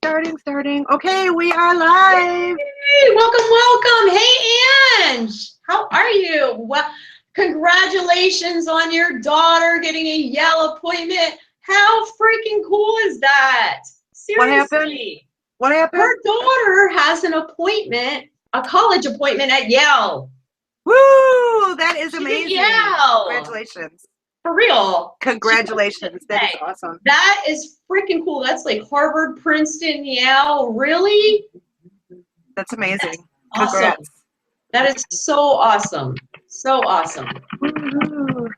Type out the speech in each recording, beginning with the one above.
Starting. Okay, we are live. Hey, welcome. Hey, Ange. How are you? Well, congratulations on your daughter getting a Yale appointment. How freaking cool is that? Seriously. What happened? Her daughter has an appointment, a college appointment at Yale. Woo! That is She's amazing. at Yale. Congratulations. For real. Congratulations. That is awesome. That is freaking cool. That's like Harvard, Princeton, Yale. Really? That's amazing. That's Congrats. awesome. That is so awesome. So awesome. Woo-hoo.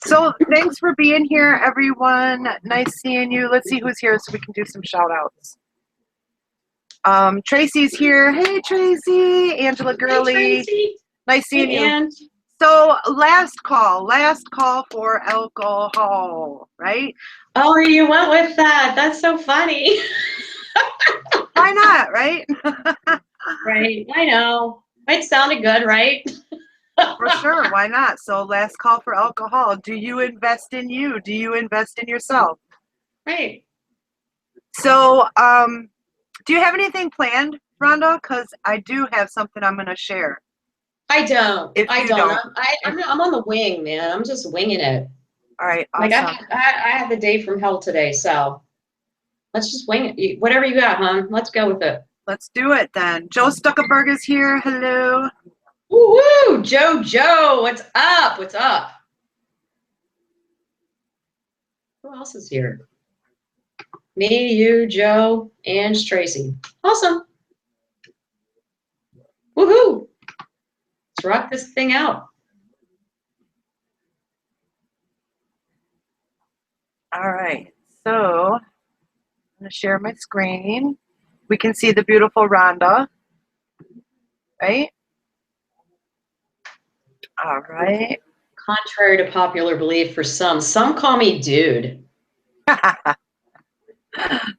So thanks for being here, everyone. Nice seeing you. Let's see who's here so we can do some shout outs. Tracy's here. Hey, Tracy. Angela Gurley. Hey, Tracy. Nice seeing you. Ange. So last call for alcohol, right? Oh, you went with that. That's so funny. Why not, right? Right. I know. It sounded good, right? For sure. Why not? So last call for alcohol. Do you invest in you? Do you invest in yourself? Right. So, do you have anything planned, Rhonda? Because I do have something I'm going to share. I don't. If I you don't. don't. I'm on the wing, man. I'm just winging it. All right. Awesome. Like I had the day from hell today, so let's just wing it. Whatever you got, hon. Let's go with it. Let's do it then. Joe Stuckenberg is here. Hello. Woo-hoo! Joe, what's up? What's up? Who else is here? Me, you, Joe, and Tracy. Awesome. Woohoo! Let's rock this thing out. All right. So I'm going to share my screen. We can see the beautiful Rhonda. Right? All right. Contrary to popular belief for some call me dude. That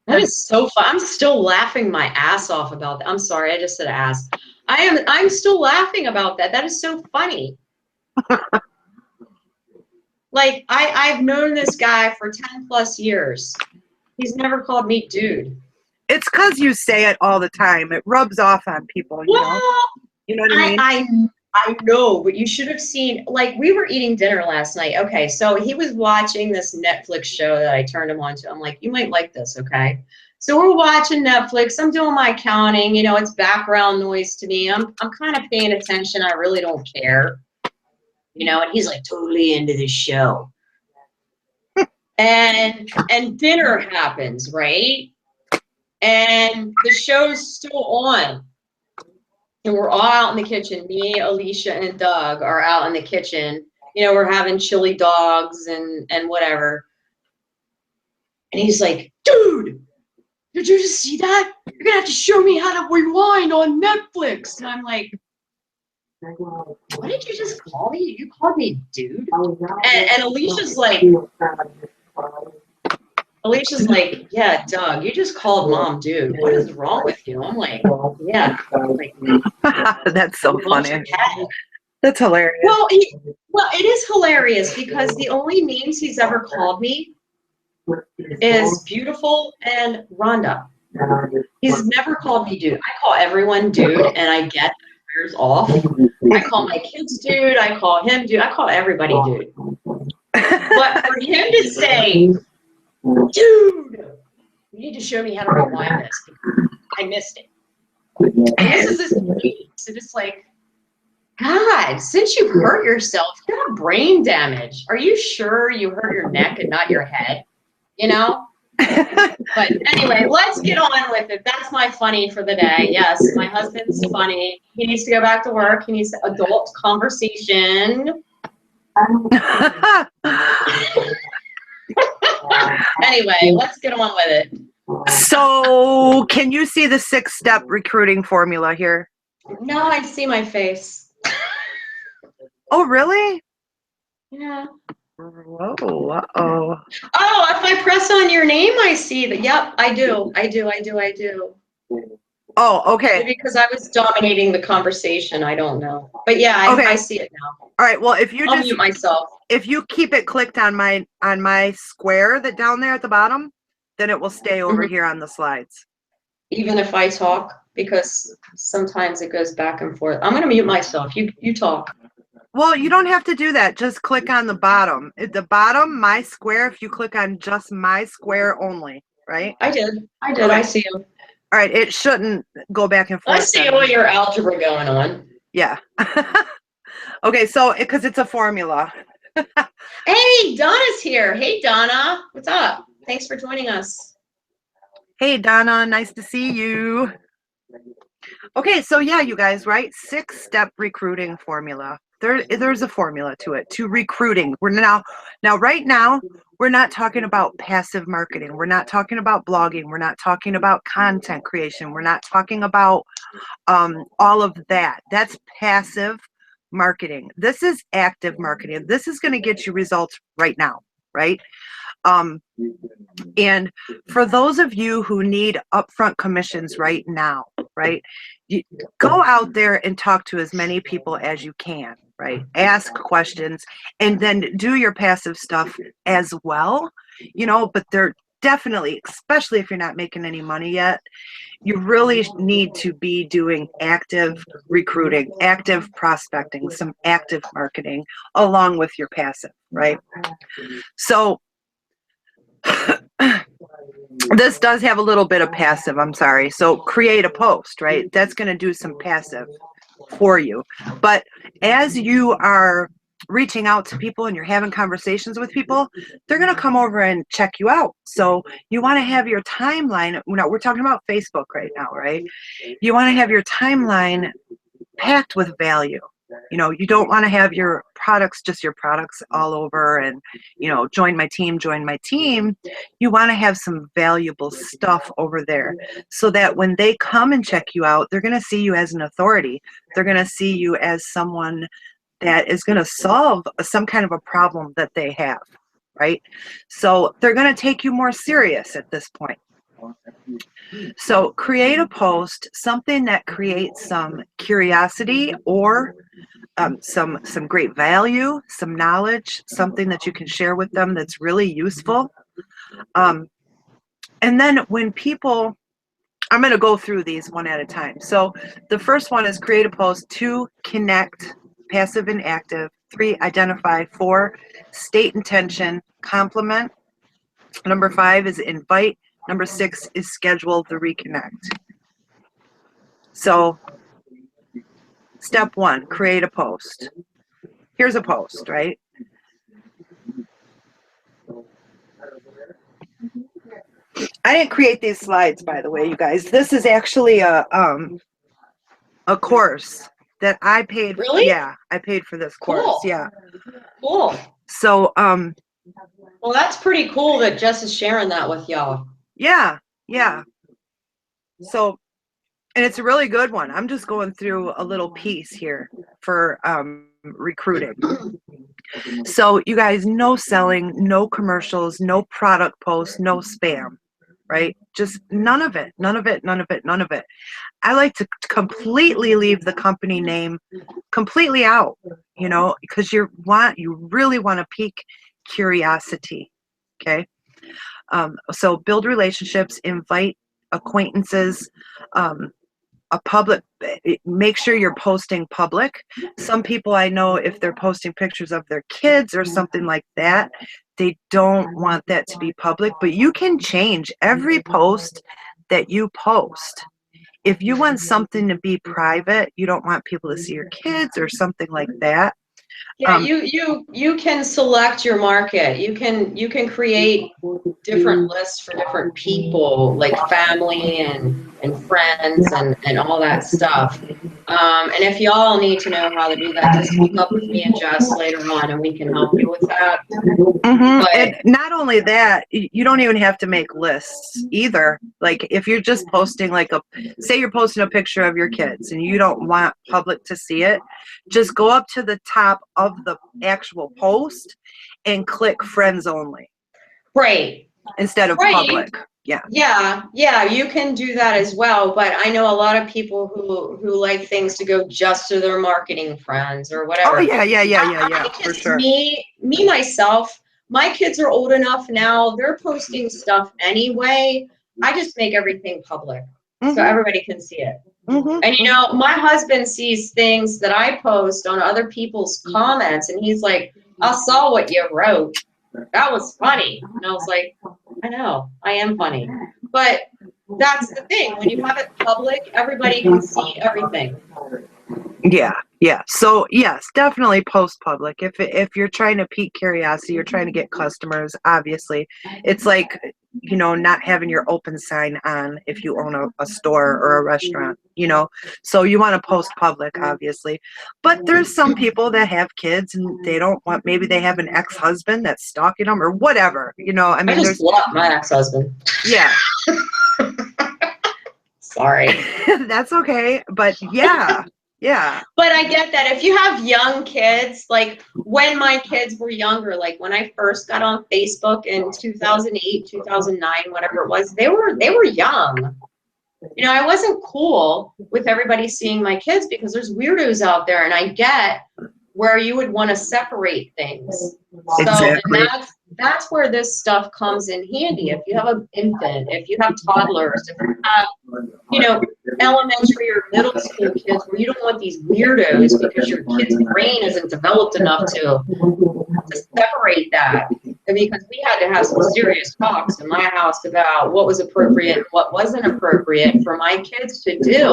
is so fun. I'm still laughing my ass off about that. I'm sorry, I just said ass. I'm still laughing about that. That is so funny. Like I've known this guy for 10 plus years. He's never called me dude. It's because you say it all the time. It rubs off on people, you know? You know what I mean? I know, but you should have seen, like, we were eating dinner last night. Okay, so he was watching this Netflix show that I turned him on to. I'm like, you might like this, okay? So we're watching Netflix. I'm doing my counting. You know, it's background noise to me. I'm kind of paying attention. I really don't care. You know, and he's like totally into this show. And dinner happens, right? And the show's still on. And we're all out in the kitchen. Me, Alicia, and Doug are out in the kitchen. You know, we're having chili dogs and whatever. And he's like, dude, did you just see that? You're going to have to show me how to rewind on Netflix. And I'm like, what did you just call me? You called me dude? And Alicia's like, yeah, Doug, you just called mom dude. What is wrong with you? I'm like, yeah. Like, that's so funny. That's hilarious. Well, it is hilarious because the only names he's ever called me is beautiful and Rhonda. He's never called me dude. I call everyone dude, and I get that it wears off. I call my kids dude. I call him dude. I call everybody dude. But for him to say, dude, you need to show me how to rewind this. I missed it. And this is this week. So just like, God, since you hurt yourself, you have brain damage. Are you sure you hurt your neck and not your head? You know? But anyway, let's get on with it. That's my funny for the day. Yes, my husband's funny. He needs to go back to work. He needs adult conversation. Anyway, let's get on with it. So, can you see the 6-step recruiting formula here? No, I see my face. Oh, really? Yeah. Whoa. Uh-oh. Oh, if I press on your name, I see that. Yep, I do. Oh, okay. Maybe because I was dominating the conversation. I don't know. But yeah, I see it now. All right. Well, if you I'll mute myself. If you keep it clicked on my square that down there at the bottom, then it will stay over here on the slides. Even if I talk, because sometimes it goes back and forth. I'm going to mute myself. You talk. Well, you don't have to do that. Just click on the bottom. At the bottom, my square, if you click on just my square only, right? I did. Okay. I see you. All right. It shouldn't go back and forth. I see all your algebra going on. Yeah. Okay. So, because it's a formula. Hey, Donna's here. Hey, Donna. What's up? Thanks for joining us. Hey, Donna. Nice to see you. Okay. So, yeah, you guys, right? 6-step recruiting formula. There's a formula to it, to recruiting. We're now right now, we're not talking about passive marketing. We're not talking about blogging. We're not talking about content creation. We're not talking about all of that. That's passive marketing. This is active marketing. This is going to get you results right now, right? And for those of you who need upfront commissions right now, right, you go out there and talk to as many people as you can, right? Ask questions and then do your passive stuff as well, you know, but they're definitely, especially if you're not making any money yet, you really need to be doing active recruiting, active prospecting, some active marketing along with your passive, right? So this does have a little bit of passive, I'm sorry. So create a post, right? That's going to do some passive for you. But as you are reaching out to people and you're having conversations with people, they're going to come over and check you out. So you want to have your timeline. We're talking about Facebook right now, right? You want to have your timeline packed with value. You know, you don't want to have your products, just your products all over and, you know, join my team, join my team. You want to have some valuable stuff over there so that when they come and check you out, they're going to see you as an authority. They're going to see you as someone that is going to solve some kind of a problem that they have, right? So they're going to take you more serious at this point. So create a post, something that creates some curiosity or some great value, some knowledge, something that you can share with them that's really useful. And then when people, I'm going to go through these one at a time. So the first one is create a post. 2, connect, passive and active. 3, identify. 4, state intention, compliment. Number 5 is invite. Number 6 is schedule the reconnect. So step 1, create a post. Here's a post, right? I didn't create these slides, by the way, you guys. This is actually a course that I paid. Really? Yeah, I paid for this course. Cool. Yeah. Cool. So well, that's pretty cool that Jess is sharing that with y'all. Yeah. So, and it's a really good one. I'm just going through a little piece here for recruiting. So you guys, no selling, no commercials, no product posts, no spam, right? Just none of it. I like to completely leave the company name completely out, you know, because you really want to pique curiosity. Okay. So build relationships, invite acquaintances, make sure you're posting public. Some people I know, if they're posting pictures of their kids or something like that, they don't want that to be public, but you can change every post that you post. If you want something to be private, you don't want people to see your kids or something like that. Yeah, you can select your market. You can create different lists for different people, like family and friends and all that stuff. And if y'all need to know how to do that, just keep up with me and Jess later on, and we can help you with that. But, and not only that, you don't even have to make lists either. Like if you're just posting, like say you're posting a picture of your kids and you don't want public to see it, just go up to the top of the actual post and click friends only. Right. Instead of public. Yeah, you can do that as well. But I know a lot of people who like things to go just to their marketing friends or whatever. Oh yeah, for sure. Me myself, my kids are old enough now, they're posting stuff anyway. I just make everything public so everybody can see it. And you know, my husband sees things that I post on other people's comments, and he's like, I saw what you wrote. That was funny. And I was like, I know, I am funny. But that's the thing. When you have it public, everybody can see everything. Yeah. So yes, definitely post public. If you're trying to pique curiosity, you're trying to get customers, obviously. It's like, you know, not having your open sign on if you own a store or a restaurant, you know. So you want to post public, obviously. But there's some people that have kids and they don't want, maybe they have an ex-husband that's stalking them or whatever, you know. I mean, I just blocked my ex-husband. Yeah. Sorry. That's okay. But yeah. But I get that if you have young kids, like when my kids were younger, like when I first got on Facebook in 2008, 2009, whatever it was, they were young. You know, I wasn't cool with everybody seeing my kids because there's weirdos out there, and I get where you would want to separate things. Exactly. So and that's where this stuff comes in handy. If you have an infant, if you have toddlers, if you have, you know, elementary or middle school kids where you don't want these weirdos because your kid's brain isn't developed enough to separate that. And because we had to have some serious talks in my house about what was appropriate and what wasn't appropriate for my kids to do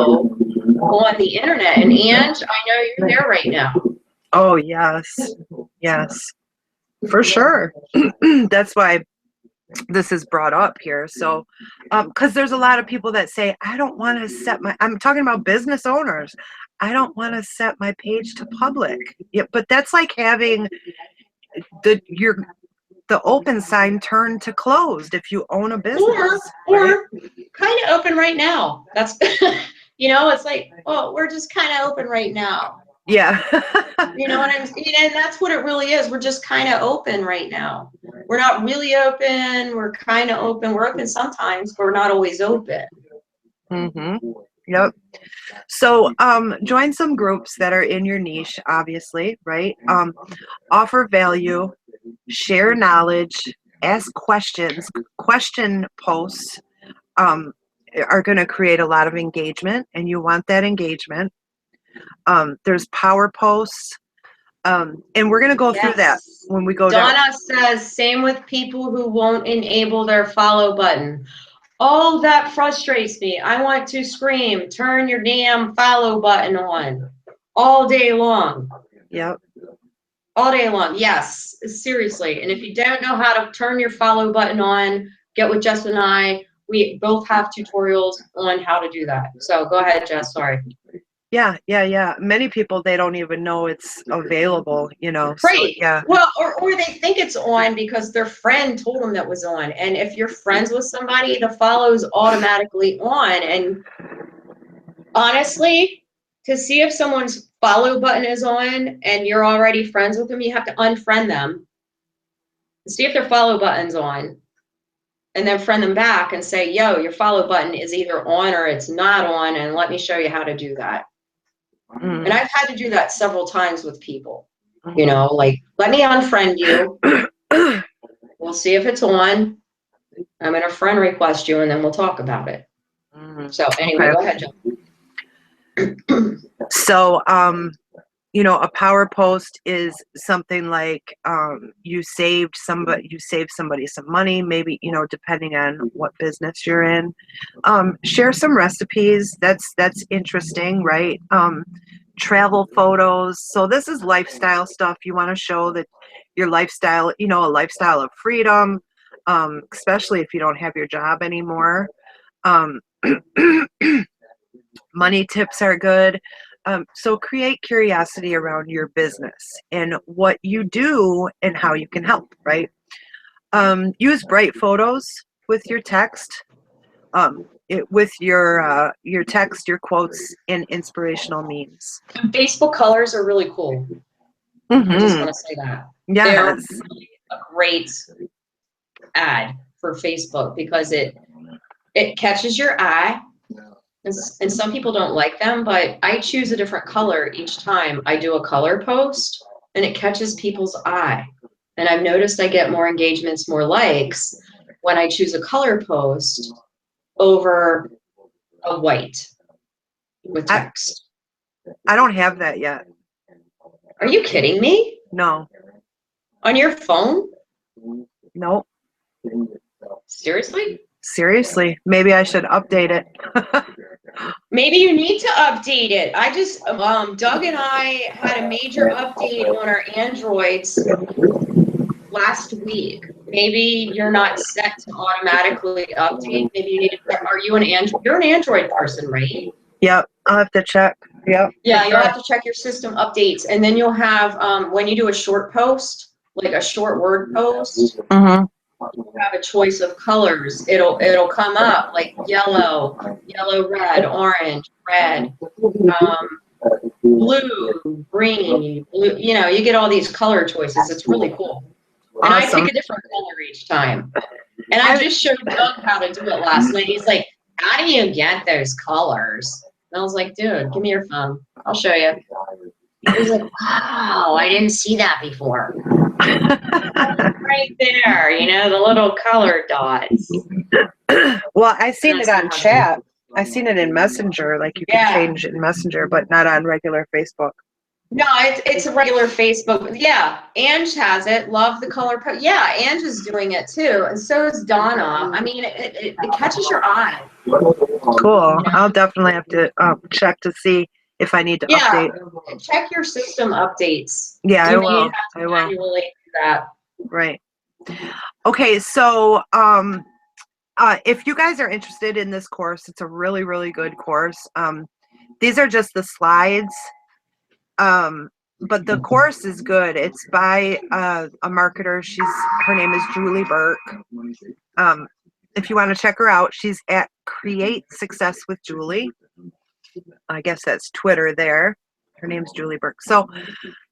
on the internet. And Ange, I know you're there right now. Oh, yes, for sure. That's why this is brought up here. So, because there's a lot of people that say, I don't want to set I'm talking about business owners. I don't want to set my page to public. Yeah, but that's like having the open sign turned to closed if you own a business. Or kind of open right now. That's, you know, it's like, well, we're just kind of open right now. Yeah. You know what I'm saying? And that's what it really is. We're just kind of open right now. We're not really open. We're kind of open. We're open sometimes, but we're not always open. Yep. So join some groups that are in your niche, obviously, right? Offer value, share knowledge, ask questions. Question posts are going to create a lot of engagement, and you want that engagement. There's power posts, and we're going to go through that when we go down. Donna says, same with people who won't enable their follow button. Oh, that frustrates me. I want to scream, turn your damn follow button on all day long. Yep. All day long. Yes, seriously. And if you don't know how to turn your follow button on, get with Jess and I. We both have tutorials on how to do that. So go ahead, Jess. Sorry. Yeah. Many people, they don't even know it's available, you know. Right. So, yeah. Well, or they think it's on because their friend told them that was on. And if you're friends with somebody, the follow's automatically on. And honestly, to see if someone's follow button is on and you're already friends with them, you have to unfriend them. See if their follow button's on. And then friend them back and say, yo, your follow button is either on or it's not on. And let me show you how to do that. And I've had to do that several times with people, you know, like, let me unfriend you. We'll see if it's on. I'm going to friend request you and then we'll talk about it. So anyway, Go ahead, John. So, you know, a power post is something like you saved somebody some money, maybe, you know, depending on what business you're in. Share some recipes. That's interesting, right? Travel photos. So this is lifestyle stuff. You want to show that your lifestyle, you know, a lifestyle of freedom, especially if you don't have your job anymore. Money tips are good. So create curiosity around your business and what you do and how you can help, right? Use bright photos with your text, with your text, your quotes, and inspirational memes. Facebook colors are really cool. I just want to say that. Yes. They're really a great ad for Facebook because it catches your eye. And some people don't like them, but I choose a different color each time I do a color post, and it catches people's eye. And I've noticed I get more engagements, more likes when I choose a color post over a white with text. I don't have that yet. Are you kidding me? No. On your phone? Nope. Seriously? Seriously. Maybe I should update it. Maybe you need to update it. I just, Doug and I had a major update on our Androids last week. Maybe you're not set to automatically update. Maybe you need to check. Are you an Android? You're an Android person, right? Yep. I'll have to check. Yep. Yeah, you'll have to check your system updates. And then you'll have, when you do a short post, like a short word post, Mm-hmm. you have a choice of colors. It'll come up like yellow, red, orange, red, blue, green, blue. You know, you get all these color choices. It's really cool. And Awesome. I pick a different color each time. And I just showed Doug how to do it last night. He's like, how do you get those colors? And I was like, dude, give me your phone. I'll show you. He was like, wow, I didn't see that before. Right there, you know, the little color dots. Well, I seen it on chat. I seen it in Messenger, like you can change it in Messenger, but not on regular Facebook. No, it's a regular Facebook. Yeah, Ange has it. Love the color. Yeah, Ange is doing it too, and so is Donna. I mean, it catches your eye. Cool. I'll definitely have to check to see if I need to update. Check your system updates. Yeah, I will. I will. Manually do that. Right. Okay, so if you guys are interested in this course, it's a really, really good course. These are just the slides, but the course is good. It's by a marketer. Her name is Julie Burke. If you want to check her out, she's at Create Success with Julie. I guess that's Twitter there. Her name's Julie Burke. So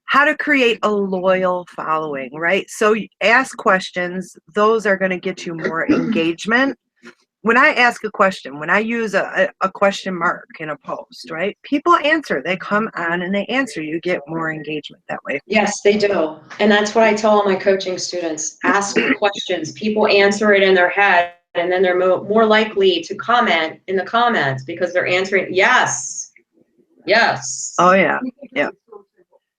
how to create a loyal following, right? So you ask questions. Those are going to get you more engagement. When I ask a question, when I use a question mark in a post, right? People answer. They come on and they answer. You get more engagement that way. Yes, they do. And that's what I tell all my coaching students. Ask questions. People answer it in their head, and then they're more likely to comment in the comments because they're answering yes. Yes. Oh, yeah. Yeah.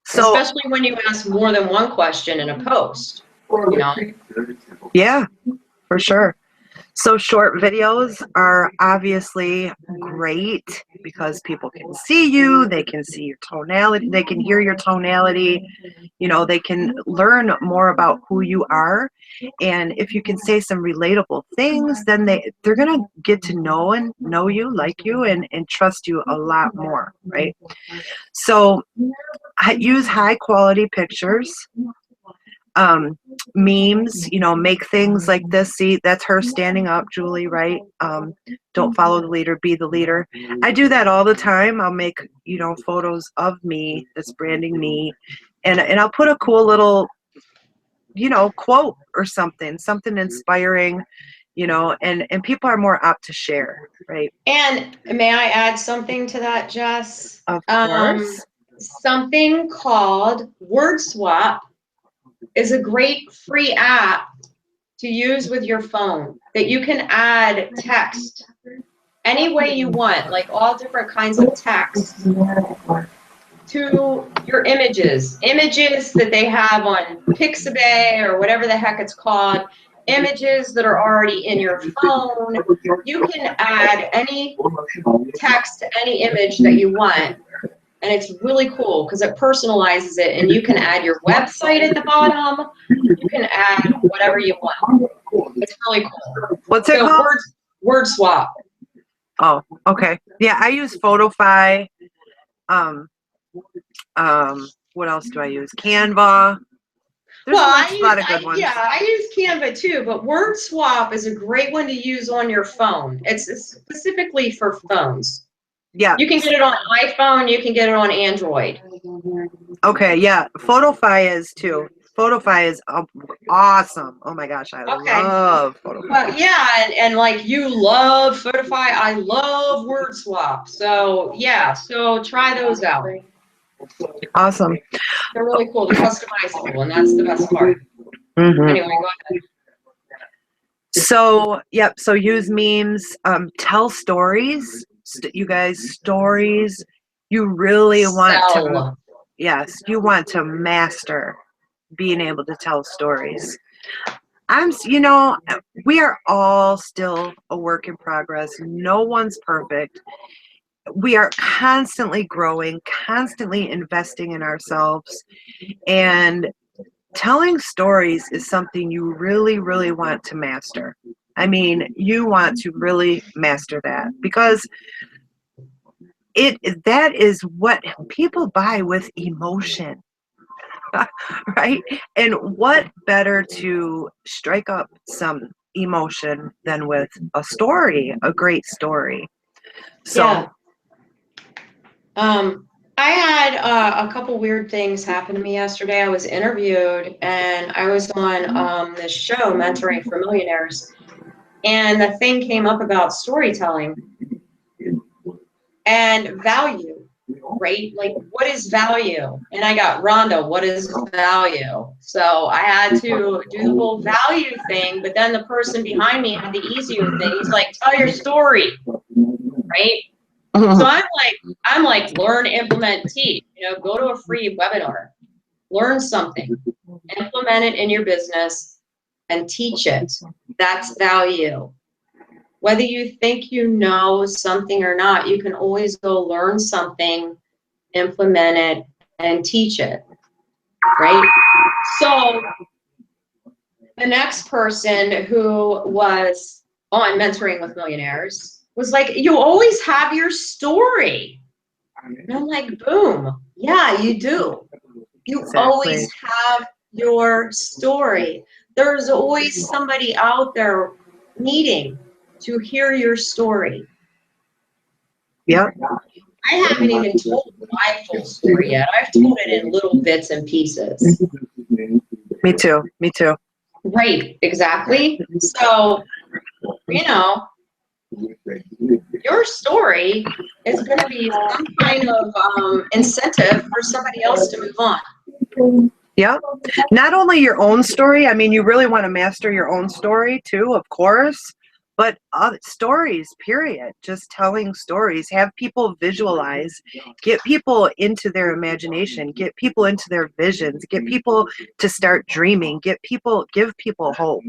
So, especially when you ask more than one question in a post, you know? Yeah, for sure. So short videos are obviously great because people can see you, they can see your tonality, they can hear your tonality, you know, they can learn more about who you are. And if you can say some relatable things, then they're going to get to know you, like you, and trust you a lot more, right? So I use high quality pictures. Memes, you know, make things like this. See, that's her standing up, Julie, right? Don't follow the leader, be the leader. I do that all the time. I'll make, you know, photos of me that's branding me, and I'll put a cool little, you know, quote or something inspiring, you know, and people are more apt to share, right? And may I add something to that, Jess? Of course. Something called Word Swap is a great free app to use with your phone that you can add text any way you want, like all different kinds of text to your images that they have on Pixabay or whatever the heck it's called, images that are already in your phone. You can add any text to any image that you want. And it's really cool because it personalizes it, and you can add your website at the bottom. You can add whatever you want. It's really cool. What's it called? Word Swap. Oh, okay. Yeah, I use Photofy. What else do I use? Canva. There's a lot of good ones. Yeah, I use Canva too, but Word Swap is a great one to use on your phone. It's specifically for phones. Yeah. You can get it on iPhone, you can get it on Android. Okay, yeah. Photofy is too. Photofy is awesome. Oh my gosh, I love Photofy. Well, yeah, and like you love Photofy, I love Word Swap. So yeah, so try those out. Awesome. They're really cool. They're customizable, and that's the best part. Mhm. Anyway, go ahead. So, yep. So use memes. Tell stories. You guys, stories. You really want to, Sell. yes, you want to master being able to tell stories. We are all still a work in progress. No one's perfect. We are constantly growing, constantly investing in ourselves. And telling stories is something you really, really want to master. I mean, you want to really master that because that is what people buy with emotion, right? And what better to strike up some emotion than with a story, a great story. So, Yeah. I had a couple weird things happen to me yesterday. I was interviewed and I was on this show, Mentoring for Millionaires, and the thing came up about storytelling and value, right? Like, what is value? And I got, Rhonda, what is value? So I had to do the whole value thing, but then the person behind me had the easier thing. He's like, tell your story, right? So I'm like, learn, implement, teach. Go to a free webinar, learn something, implement it in your business, and teach it. That's value. Whether you think you know something or not, you can always go learn something, implement it, and teach it, right? So the next person who was on Mentoring with Millionaires was like, you always have your story. And I'm like, boom. Yeah, you do. You always exactly. have your story. There's always somebody out there needing to hear your story. Yep. I haven't even told my full story yet. I've told it in little bits and pieces. Me too. Me too. Right, exactly. So, you know, your story is going to be some kind of incentive for somebody else to move on. Yep. Not only your own story, I mean, you really want to master your own story too, of course, but stories, period. Just telling stories, have people visualize, get people into their imagination, get people into their visions, get people to start dreaming, give people hope.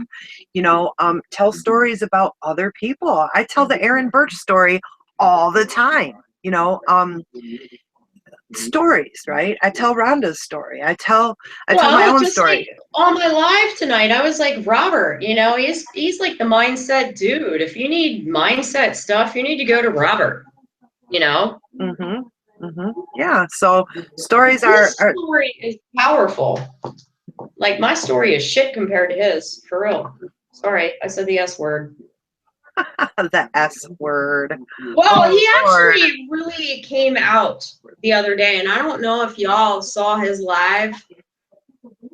Tell stories about other people. I tell the Aaron Birch story all the time. Stories, right? I tell Rhonda's story. I tell my Well, own just like story. on my live tonight, I was like, Robert, he's like the mindset dude. If you need mindset stuff, you need to go to Robert, Yeah. So stories And are, his story is powerful. Like my story is shit compared to his, for real. Sorry, I said the S word. the S word. Well, Oh he Lord. actually really came out the other day, and I don't know if y'all saw his live,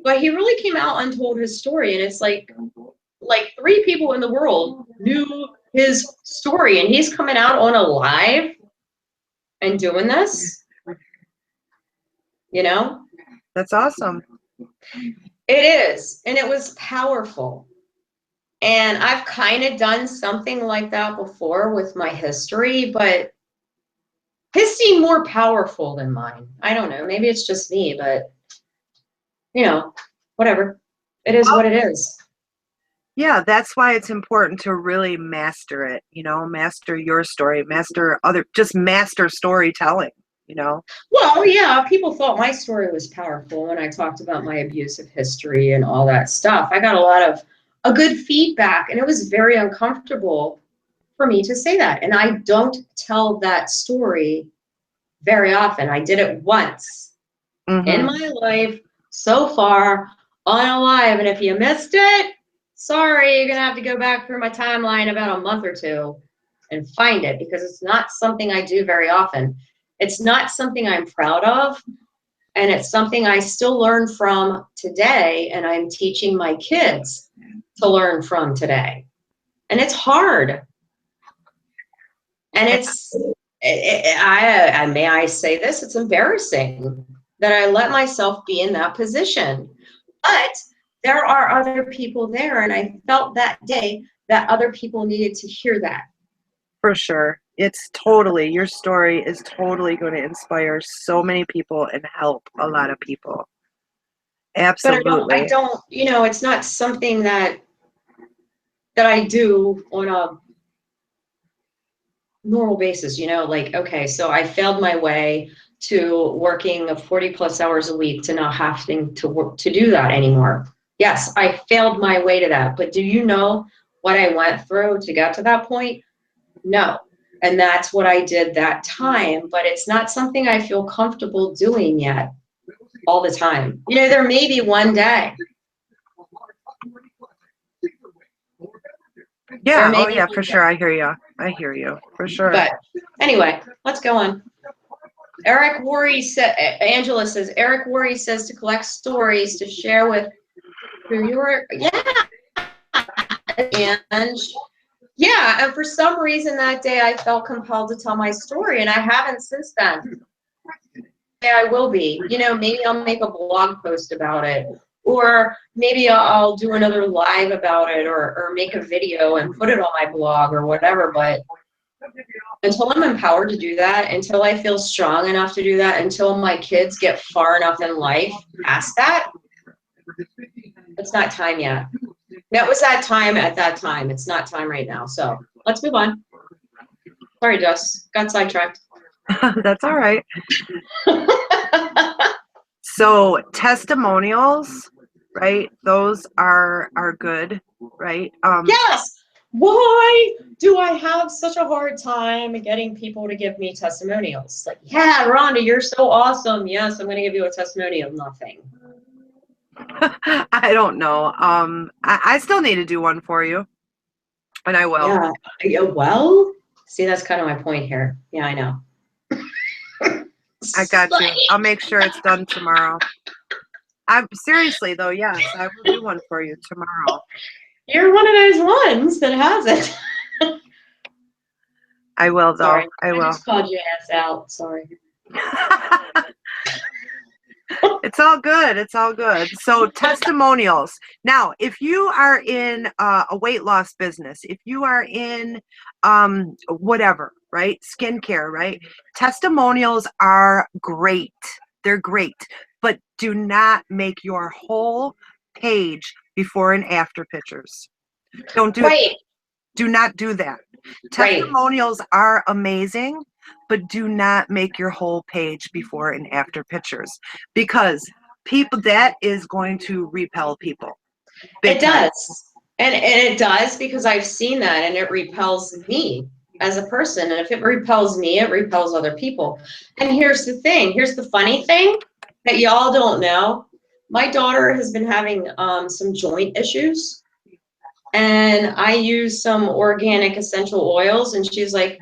but he really came out and told his story, and it's like 3 people in the world knew his story, and he's coming out on a live and doing this, That's awesome. It is, and it was powerful. And I've kind of done something like that before with my history, but his seemed more powerful than mine. I don't know. Maybe it's just me, but whatever. It is what it is. Yeah, that's why it's important to really master it, master your story, just master storytelling. Well, yeah, people thought my story was powerful when I talked about my abusive history and all that stuff. I got a lot of a good feedback, and it was very uncomfortable for me to say that. And I don't tell that story very often. I did it once in Mm-hmm. my life so far on a live. And if you missed it, sorry, you're going to have to go back through my timeline about a month or two and find it, because it's not something I do very often. It's not something I'm proud of. And it's something I still learn from today. And I'm teaching my kids to learn from today. And it's hard. And may I say this, it's embarrassing that I let myself be in that position. But there are other people there, and I felt that day that other people needed to hear that. For sure. It's totally, your story is totally going to inspire so many people and help a lot of people. But Absolutely. I don't, it's not something that I do on a normal basis, like, okay, so I failed my way to working 40 plus hours a week to not having to work to do that anymore. Yes, I failed my way to that, but do you know what I went through to get to that point? No. And that's what I did that time, but it's not something I feel comfortable doing yet all the time. There may be one day. Yeah, oh yeah, for sure. I hear you, for sure. But anyway, let's go on. Eric Worry said, Angela says, Eric Worry says to collect stories to share with who you were. Yeah. And for some reason that day I felt compelled to tell my story, and I haven't since then. Yeah, I will be. Maybe I'll make a blog post about it, or maybe I'll do another live about it, or make a video and put it on my blog or whatever. But until I'm empowered to do that, until I feel strong enough to do that, until my kids get far enough in life past that, it's not time yet. That was that time at that time. It's not time right now. So let's move on. Sorry, Jess. Got sidetracked. That's all right. So testimonials, right? Those are good, right? Yes. Why do I have such a hard time getting people to give me testimonials? Like, yeah, Rhonda, you're so awesome. Yes, I'm going to give you a testimonial. Nothing. I don't know. I still need to do one for you, and I will. Yeah. Well, see, that's kind of my point here. Yeah, I know. I got you. I'll make sure it's done tomorrow. I'm seriously though. Yes, I will do one for you tomorrow. You're one of those ones that has it. I will though. Sorry, I will. I just called your ass out. Sorry. It's all good. It's all good. So testimonials. Now, if you are in a weight loss business, if you are in whatever, right? Skincare, right? Testimonials are great. They're great. But do not make your whole page before and after pictures. Don't do it. Do not do that. Testimonials are amazing, but do not make your whole page before and after pictures, because that is going to repel people. It does. And it does, because I've seen that, and it repels me as a person. And if it repels me, it repels other people. And here's the thing. Here's the funny thing that y'all don't know. My daughter has been having some joint issues. And I use some organic essential oils, and she's like,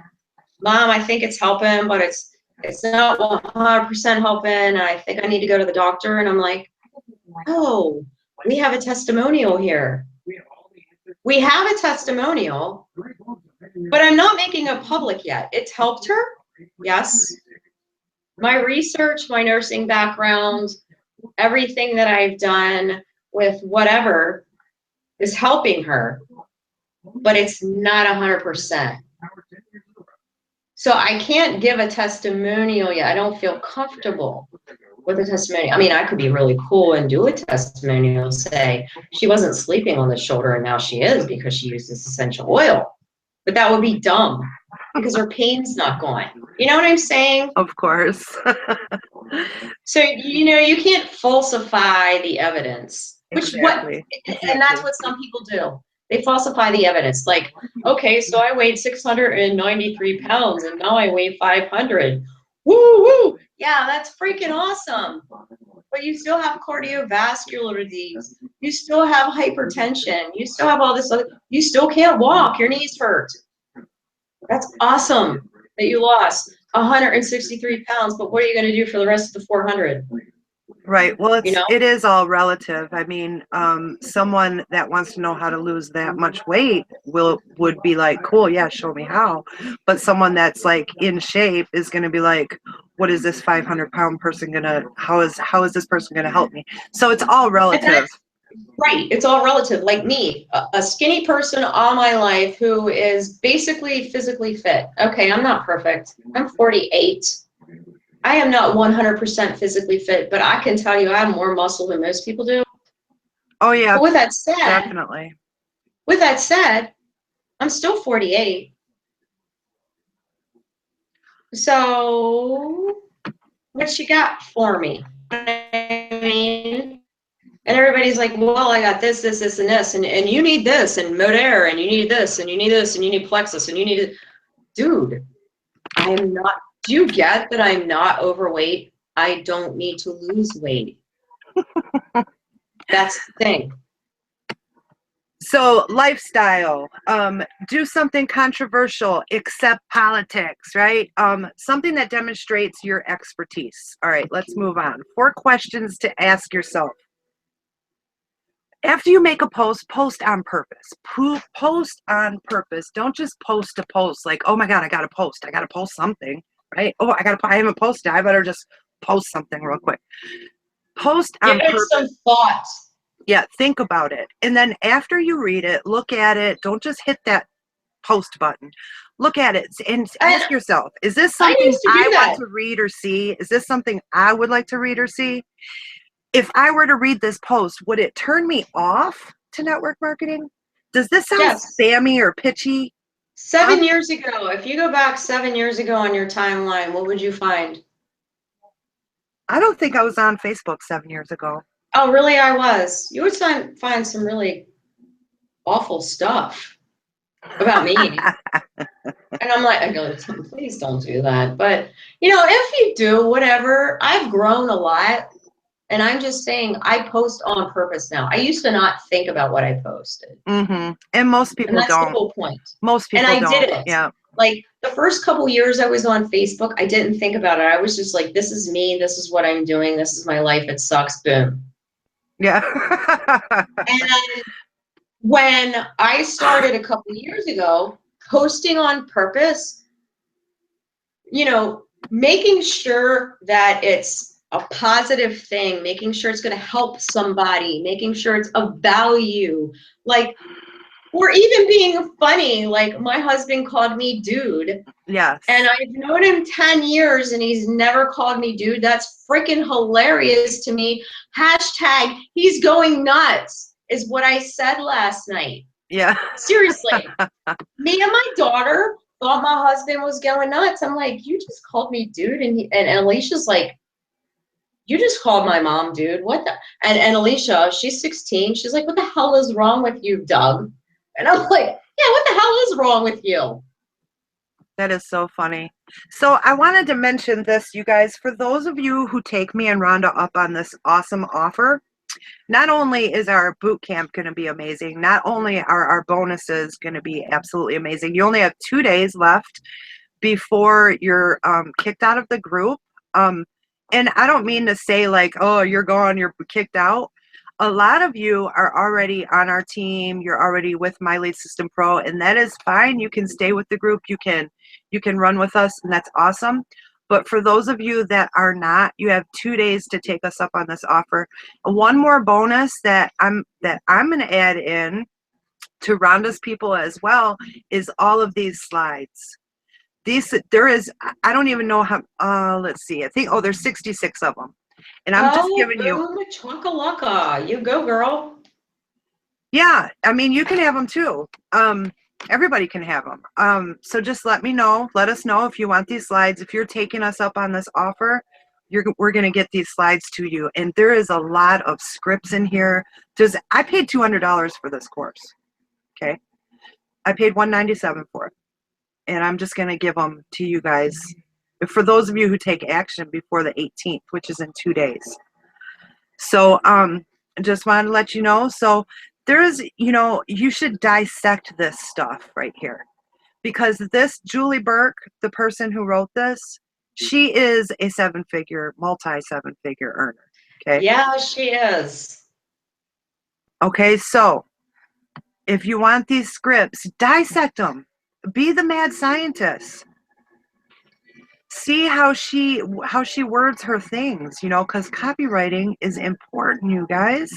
Mom, I think it's helping, but it's not 100% helping. And I think I need to go to the doctor. And I'm like, oh, we have a testimonial here. We have a testimonial, but I'm not making it public yet. It's helped her. Yes. My research, my nursing background, everything that I've done with whatever is helping her, but it's not 100%. So I can't give a testimonial yet. I don't feel comfortable with a testimonial. I mean, I could be really cool and do a testimonial, say she wasn't sleeping on the shoulder and now she is because she used this essential oil. But that would be dumb because her pain's not gone. You know what I'm saying? Of course. So, you can't falsify the evidence, Exactly. And that's what some people do. They falsify the evidence. Like, okay, so I weighed 693 pounds and now I weigh 500. Woo woo! Yeah, that's freaking awesome. But you still have cardiovascular disease. You still have hypertension. You still have all this other. You still can't walk. Your knees hurt. That's awesome that you lost 163 pounds. But what are you going to do for the rest of the 400? Right. Well, it is all relative. I mean, someone that wants to know how to lose that much weight would be like, cool, yeah, show me how. But someone that's like in shape is going to be like, what is this 500-pound person how is this person gonna help me? So it's all relative. Right. It's all relative. Like me, a skinny person all my life who is basically physically fit. Okay, I'm not perfect. I'm 48. I am not 100% physically fit, but I can tell you I have more muscle than most people do. Oh yeah, But definitely. with that said, I'm still 48. So what you got for me? I mean, and everybody's like, well, I got this, this, this, and this, and you need this, and Modair, and you need this, and you need this, and you need Plexus, and you need it. Dude, I am not, do you get that I'm not overweight? I don't need to lose weight. That's the thing. So lifestyle, do something controversial, accept politics, right? Something that demonstrates your expertise. All right, let's move on. 4 questions to ask yourself. After you make a post, post on purpose. Post on purpose. Don't just post to post like, oh my God, I got to post. I got to post something, right? Oh, I haven't posted. I better just post something real quick. Post on Give it purpose. some thought. Yeah, think about it. And then after you read it, look at it. Don't just hit that post button. Look at it and ask yourself, is this I something used to I do want that. to read or see? Is this something I would like to read or see? If I were to read this post, would it turn me off to network marketing? Does this sound Yes. spammy or pitchy? 7 years ago, if you go back 7 years ago on your timeline, what would you find? I don't think I was on Facebook 7 years ago. Oh, really? I was. You would find some really awful stuff about me. And I'm like, I go, please don't do that. But, if you do, whatever, I've grown a lot. And I'm just saying, I post on purpose now. I used to not think about what I posted. Mm-hmm. And most And people that's the don't. whole point. Most And people I don't. did it. Yeah. Like the first couple years I was on Facebook, I didn't think about it. I was just like, this is me. This is what I'm doing. This is my life. It sucks. Boom. Yeah. And then when I started a couple years ago, posting on purpose, making sure that it's a positive thing, making sure it's going to help somebody, making sure it's of value, like, or even being funny. Like my husband called me dude. Yes. And I've known him 10 years and he's never called me dude. That's freaking hilarious to me. Hashtag he's going nuts is what I said last night. Yeah. Seriously. Me and my daughter thought my husband was going nuts. I'm like, you just called me dude. And Alicia's like, you just called my mom dude. What the? And Alicia, she's 16. She's like, what the hell is wrong with you, Doug? And I'm like, yeah, what the hell is wrong with you? That is so funny. So I wanted to mention this, you guys, for those of you who take me and Rhonda up on this awesome offer, not only is our boot camp going to be amazing, not only are our bonuses going to be absolutely amazing, you only have 2 days left before you're kicked out of the group. And I don't mean to say like, oh, you're gone, you're kicked out. A lot of you are already on our team. You're already with My Lead System Pro, and that is fine. You can stay with the group. You can run with us, and that's awesome. But for those of you that are not, you have 2 days to take us up on this offer. One more bonus that I'm going to add in to Rhonda's people as well is all of these slides. There is, I don't even know how, let's see, I think, there's 66 of them. And I'm just giving you. Chunkalaka. You go, girl. Yeah, I mean, you can have them too. Everybody can have them. So just let us know if you want these slides. If you're taking us up on this offer, we're going to get these slides to you. And there is a lot of scripts in here. I paid $200 for this course. Okay. I paid $197 for it. And I'm just going to give them to you guys for those of you who take action before the 18th, which is in 2 days. So I just wanted to let you know. So there's, you should dissect this stuff right here, because this Julie Burke, the person who wrote this, she is a multi-seven-figure earner. Okay. Yeah, she is. Okay. So if you want these scripts, dissect them. Be the mad scientist. See how she words her things, because copywriting is important, you guys.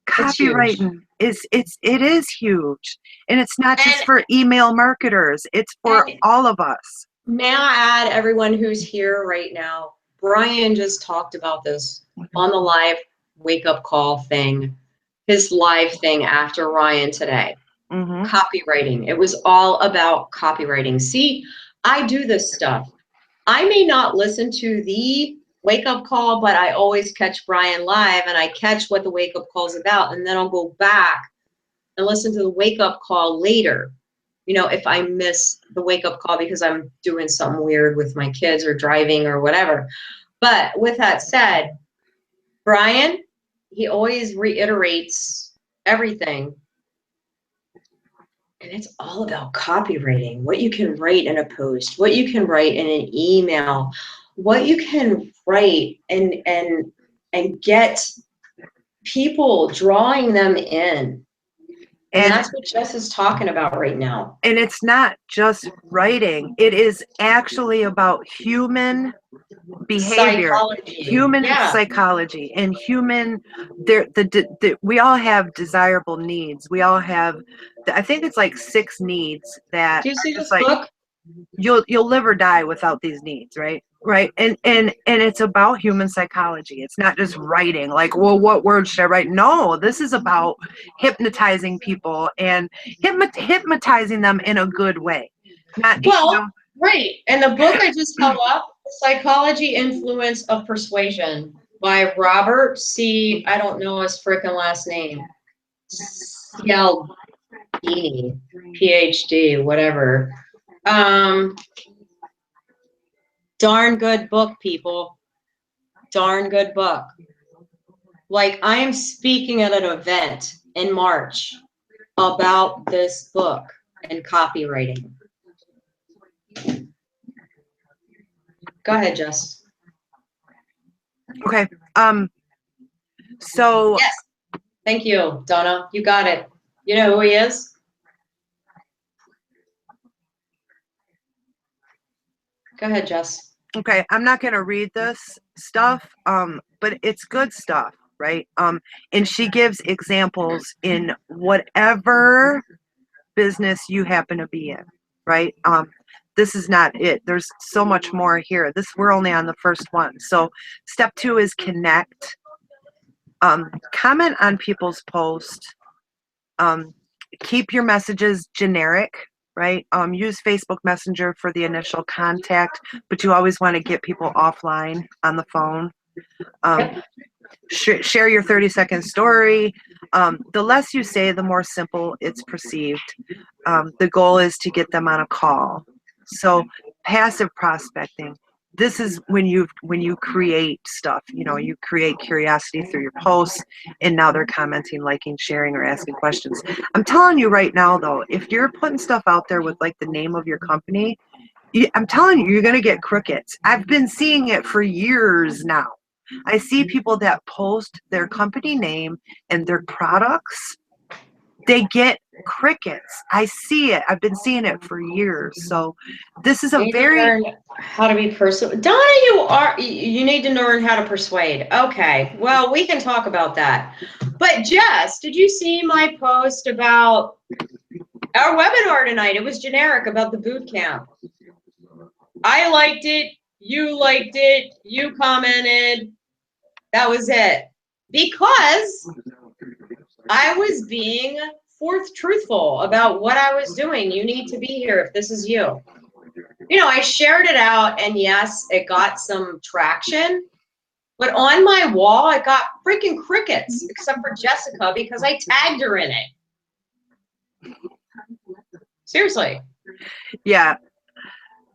huge. Copywriting it is huge. And it's not just And, for email marketers, it's for and all of us. may I add, everyone who's here right now, Brian just talked about this on the live wake up call thing, his live thing after Ryan today. Mm-hmm. Copywriting. It was all about copywriting. See, I do this stuff. I may not listen to the wake up call, but I always catch Brian live and I catch what the wake up call is about. And then I'll go back and listen to the wake up call later. You know, if I miss the wake up call because I'm doing something weird with my kids or driving or whatever. But with that said, Brian, he always reiterates everything. And it's all about copywriting, what you can write in a post, what you can write in an email, what you can write and get people, drawing them in. And that's what Jess is talking about right now. And it's not just writing. It is actually about human behavior, human psychology, and human. We all have desirable needs. We all have. I think it's like 6 needs that. Do you see this like, book? You'll live or die without these needs, right? Right. And it's about human psychology. It's not just writing like, well, what words should I write? No, this is about hypnotizing people and hypnotizing them in a good way. Not, well, right. And the book I just held up, Psychology Influence of Persuasion by Robert C. I don't know his freaking last name. Cialdini, PhD, whatever. Darn good book, people. Darn good book. Like, I am speaking at an event in March about this book and copywriting. Go ahead, Jess. Okay. So. Yes. Thank you, Donna. You got it. You know who he is? Go ahead, Jess. Okay, I'm not going to read this stuff, but it's good stuff, right? And she gives examples in whatever business you happen to be in, right? This is not it. There's so much more here. We're only on the first one. So step 2 is connect. Comment on people's posts. Keep your messages generic. Right? Use Facebook Messenger for the initial contact, but you always want to get people offline on the phone. Share your 30-second story. The less you say, the more simple it's perceived. The goal is to get them on a call. So passive prospecting. This is when you create stuff, you create curiosity through your posts, and now they're commenting, liking, sharing, or asking questions. I'm telling you right now, though, if you're putting stuff out there with like the name of your company, I'm telling you, you're going to get crickets. I've been seeing it for years now. I see people that post their company name and their products. They get crickets. I see it. I've been seeing it for years. So this is a very learn how to be persuasive. Donna, you need to learn how to persuade. Okay. Well, we can talk about that. But Jess, did you see my post about our webinar tonight? It was generic about the boot camp. I liked it. You liked it. You commented. That was it. Because I was being truthful about what I was doing. You need to be here if this is you. I shared it out, and yes, it got some traction. But on my wall, it got freaking crickets, except for Jessica, because I tagged her in it. Seriously. Yeah.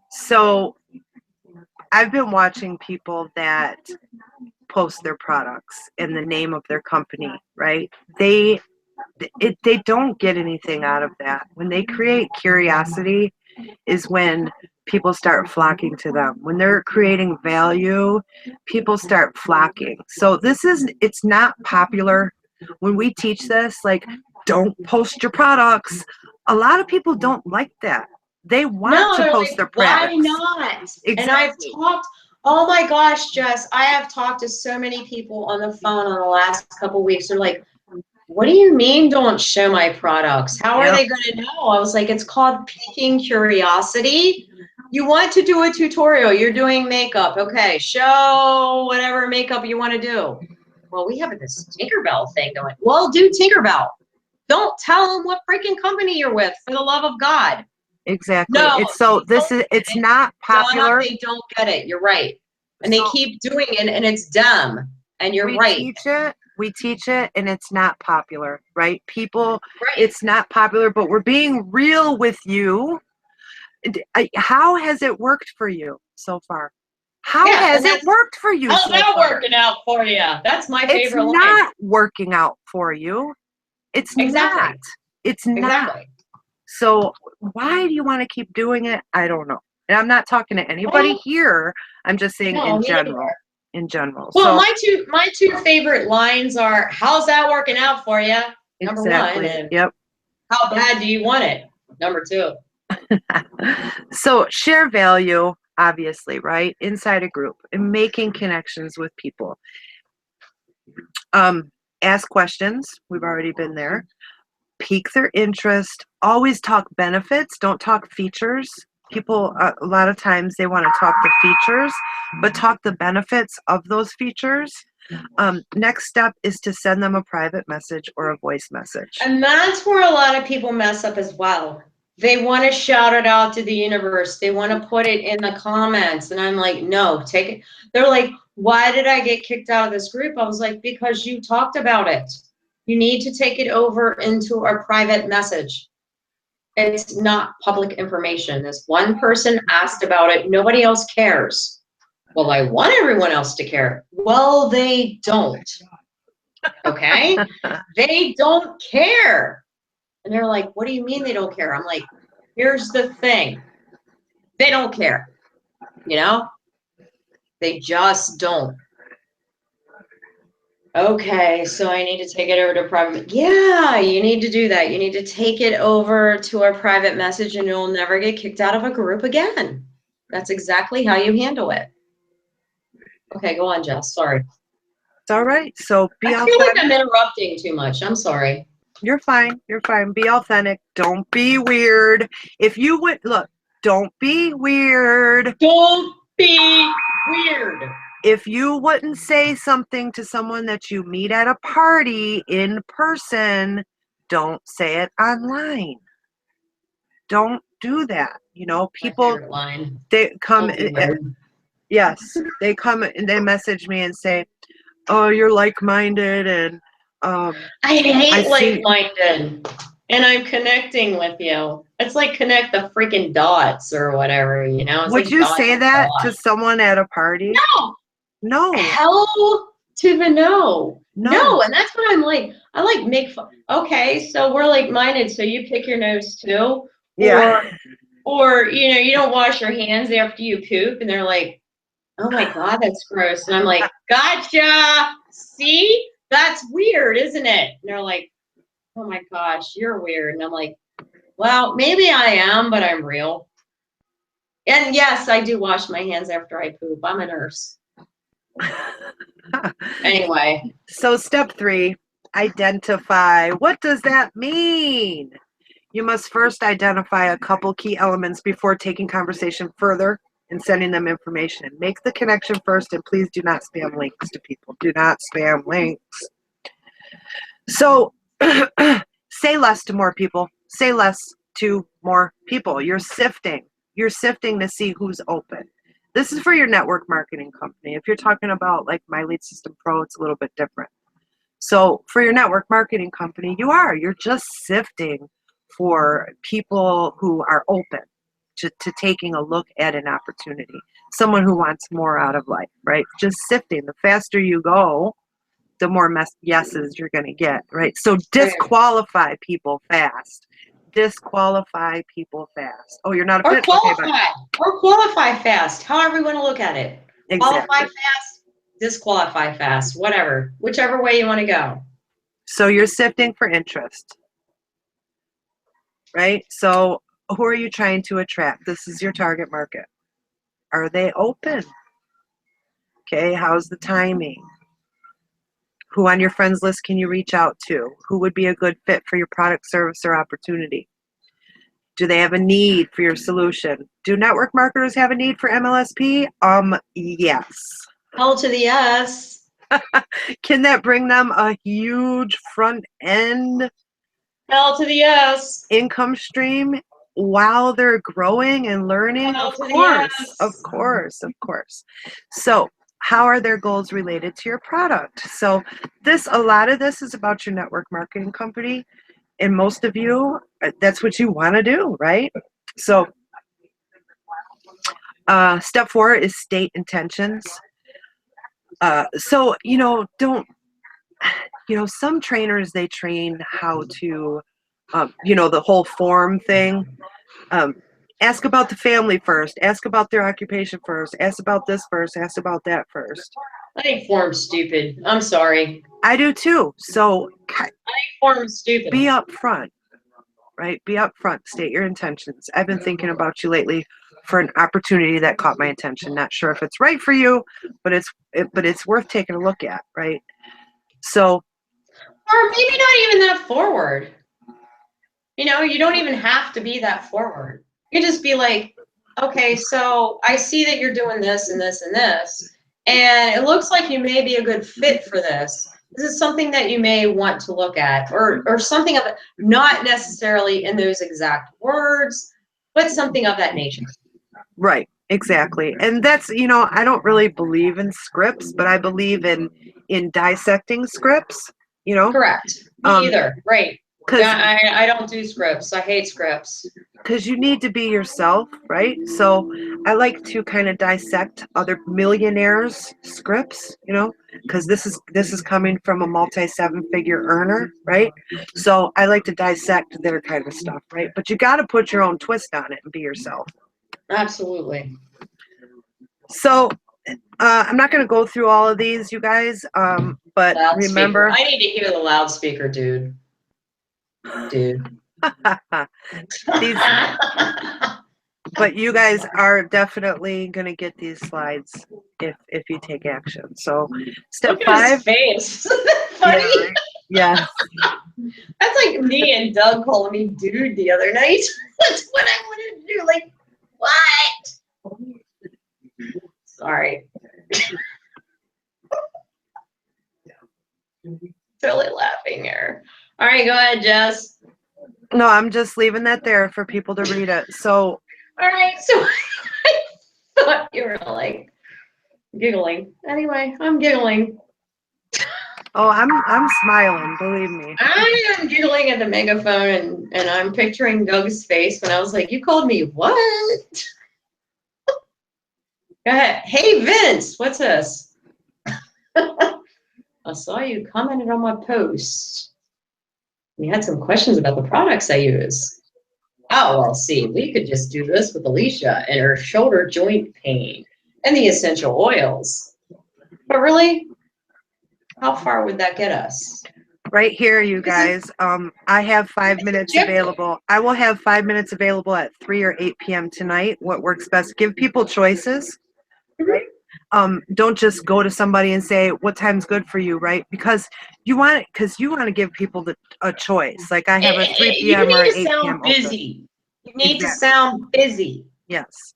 So I've been watching people that post their products in the name of their company, right? They don't get anything out of that. When they create curiosity is when people start flocking to them. When they're creating value, people start flocking. So it's not popular. When we teach this, like, don't post your products, a lot of people don't like that. They want to post their products. Why not? Exactly. And I've talked, oh my gosh, Jess, I have talked to so many people on the phone on the last couple of weeks. They're like, what do you mean don't show my products? How are Yep. they going to know? I was like, it's called piquing curiosity. You want to do a tutorial. You're doing makeup. Okay, show whatever makeup you want to do. Well, we have this Tinkerbell thing going. Well, do Tinkerbell. Don't tell them what freaking company you're with, for the love of God. Exactly. No, It's so they this don't is it's get it. not popular. They don't get it. You're right. And they So keep doing it, and it's dumb. And you're right. we teach it, and it's not popular, right? People, Right. it's not popular, but we're being real with you. How has it worked for you so far? How Yeah, has and it that's worked for you how's so that far? working out for you? That's my It's favorite line. not working out for you. It's Exactly. not. It's not. Exactly. So why do you want to keep doing it? I don't know. And I'm not talking to anybody Well, here. I'm just saying no, in me neither. general. In general. Well, So my two favorite lines are, how's that working out for you? Number exactly. one, and Yep. how bad do you want it? Number two. So share value, obviously, right? Inside a group and making connections with people. Ask questions. We've already been there. Pique their interest. Always talk benefits. Don't talk features. People, a lot of times they want to talk the features, but talk the benefits of those features. Next step is to send them a private message or a voice message. And that's where a lot of people mess up as well. They want to shout it out to the universe. They want to put it in the comments. And I'm like, no, take it. They're like, why did I get kicked out of this group? I was like, because you talked about it. You need to take it over into our private message. It's not public information. This one person asked about it. Nobody else cares. Well, I want everyone else to care. Well, they don't. Okay? They don't care. And they're like, what do you mean they don't care? I'm like, here's the thing. They don't care. You know? They just don't. Okay, so I need to take it over to private. Yeah, you need to do that. You need to take it over to our private message and you'll never get kicked out of a group again. That's exactly how you handle it. Okay, go on, Jess. Sorry. It's all right. So be I feel like authentic. I'm interrupting too much. I'm sorry. You're fine. You're fine. Be authentic. Don't be weird. If you would look, don't be weird. Don't be weird. If you wouldn't say something to someone that you meet at a party in person, don't say it online. Don't do that. You know, My people, favorite line. they come, Don't be weird. yes, they come and they message me and say, oh, you're like-minded, and I I hate see. like-minded. And I'm connecting with you. It's like connect the freaking dots or whatever, you know? It's Would like you dots say and that to dots. someone at a party? No. No, Hell to the no. no. No, and that's what I'm like. I like make fun. Okay, so we're like-minded, so you pick your nose too? Yeah. Or, you know, you don't wash your hands after you poop, and they're like, oh my God, that's gross. And I'm like, gotcha. See? That's weird, isn't it? And they're like, oh my gosh, you're weird. And I'm like, well, maybe I am, but I'm real. And yes, I do wash my hands after I poop. I'm a nurse. Anyway. So step 3, identify. What does that mean? You must first identify a couple key elements before taking conversation further and sending them information. Make the connection first, and please do not spam links to people. Do not spam links. So say less to more people. Say less to more people. You're sifting. You're sifting to see who's open. This is for your network marketing company. If you're talking about like My Lead System Pro, it's a little bit different. So for your network marketing company, you're just sifting for people who are open to taking a look at an opportunity. Someone who wants more out of life, right? Just sifting. The faster you go, the more yeses you're going to get, right? So disqualify people fast. Disqualify people fast. Oh, you're not a Or fit? qualify. Okay, Or qualify fast. However you want to look at it. exactly. Qualify fast, disqualify fast, whatever. Whichever way you want to go. So you're sifting for interest, right? So who are you trying to attract? This is your target market. Are they open? Okay, how's the timing? Who on your friends list can you reach out to? Who would be a good fit for your product, service, or opportunity? Do they have a need for your solution? Do network marketers have a need for MLSP? Yes. L to the S. Can that bring them a huge front end L to the S. income stream while they're growing and learning? L Of to the course, S. of course, of course. So how are their goals related to your product? So a lot of this is about your network marketing company. And most of you, that's what you want to do, right? So step 4 is state intentions. So, some trainers, they train how to, the whole form thing. Ask about the family first. Ask about their occupation first. Ask about this first. Ask about that first. I think form's stupid. I'm sorry. I do too. So I think form's stupid. be upfront, right? Be upfront. State your intentions. I've been thinking about you lately for an opportunity that caught my attention. Not sure if it's right for you, but it's worth taking a look at, right? So, or maybe not even that forward. You don't even have to be that forward. You just be like, okay, so I see that you're doing this and this and this, and it looks like you may be a good fit for this. This is something that you may want to look at, or something of it, not necessarily in those exact words, but something of that nature. right, exactly. And that's, I don't really believe in scripts, but I believe in dissecting scripts, Correct. Me either. Right. I don't do scripts. I hate scripts. Because you need to be yourself, right? So I like to kind of dissect other millionaires' scripts, because this is coming from a multi-7-figure earner, right? So I like to dissect their kind of stuff, right? But you got to put your own twist on it and be yourself. Absolutely. So I'm not going to go through all of these, you guys, but remember, I need to hear the loudspeaker, dude. But you guys are definitely going to get these slides if you take action. So step Look 5. At his face. Isn't that funny? Yeah, right? Yes. That's like me and Doug calling me dude the other night. That's what I wanted to do. Like, what? Sorry. Totally laughing here. All right, go ahead, Jess. No, I'm just leaving that there for people to read it. So, all right, so I thought you were like giggling. Anyway, I'm giggling. Oh, I'm smiling, believe me. I am giggling at the megaphone, and I'm picturing Doug's face when I was like, you called me what? Go ahead. Hey, Vince, what's this? I saw you commented on my post. You had some questions about the products I use. Oh, well, see, we could just do this with Alicia and her shoulder joint pain and the essential oils. But really, how far would that get us? Right here, you guys. I have 5 minutes available. I will have 5 minutes available at 3 or 8 p.m. tonight. What works best? Give people choices. Right? Don't just go to somebody and say what time's good for you, right? Because you want to give people a choice. Like I have a 3 p.m. or an 8 p.m. sound busy. You need to sound busy. Yes.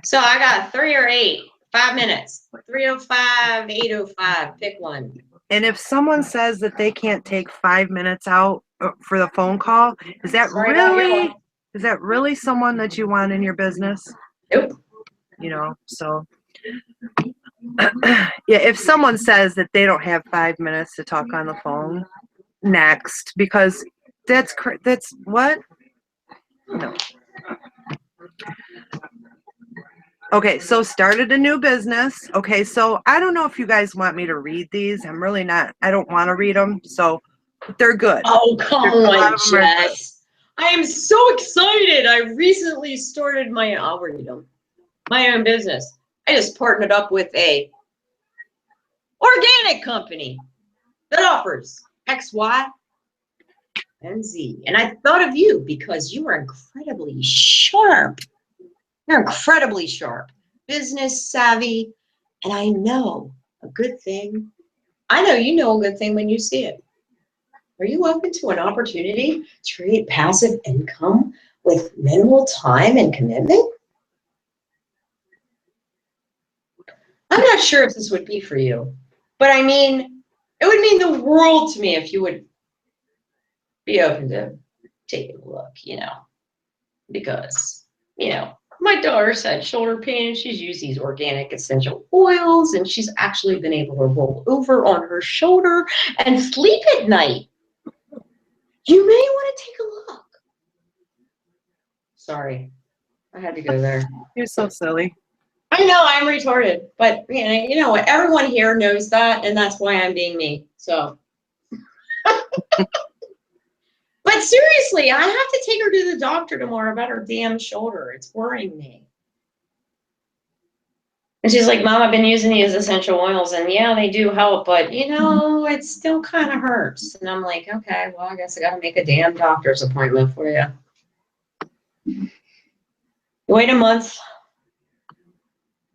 So I got 3 or 8, 5 minutes. 3:05, 8:05. Pick one. And if someone says that they can't take 5 minutes out for the phone call, is that really someone that you want in your business? Nope. So yeah, if someone says that they don't have 5 minutes to talk on the phone, next, because that's what? No. Okay, so started a new business. Okay, so I don't know if you guys want me to read these. I'm really not. I don't want to read them, so they're good. Oh, come on, Jess. I am so excited. I recently started I'll read them. My own business. I just partnered up with a organic company that offers X, Y, and Z. And I thought of you because you are incredibly sharp. You're incredibly sharp, business savvy, and I know a good thing I know you know a good thing when you see it. Are you open to an opportunity to create passive income with minimal time and commitment? I'm not sure if this would be for you, but I mean, it would mean the world to me if you would be open to taking a look, because, my daughter's had shoulder pain and she's used these organic essential oils and she's actually been able to roll over on her shoulder and sleep at night. You may want to take a look. Sorry, I had to go there. You're so silly. I know I'm retarded, but you know what? Everyone here knows that, and that's why I'm being me. So, but seriously, I have to take her to the doctor tomorrow about her damn shoulder. It's worrying me. And she's like, Mom, I've been using these essential oils, and yeah, they do help, but it still kind of hurts. And I'm like, okay, well, I guess I got to make a damn doctor's appointment for you. Wait a month.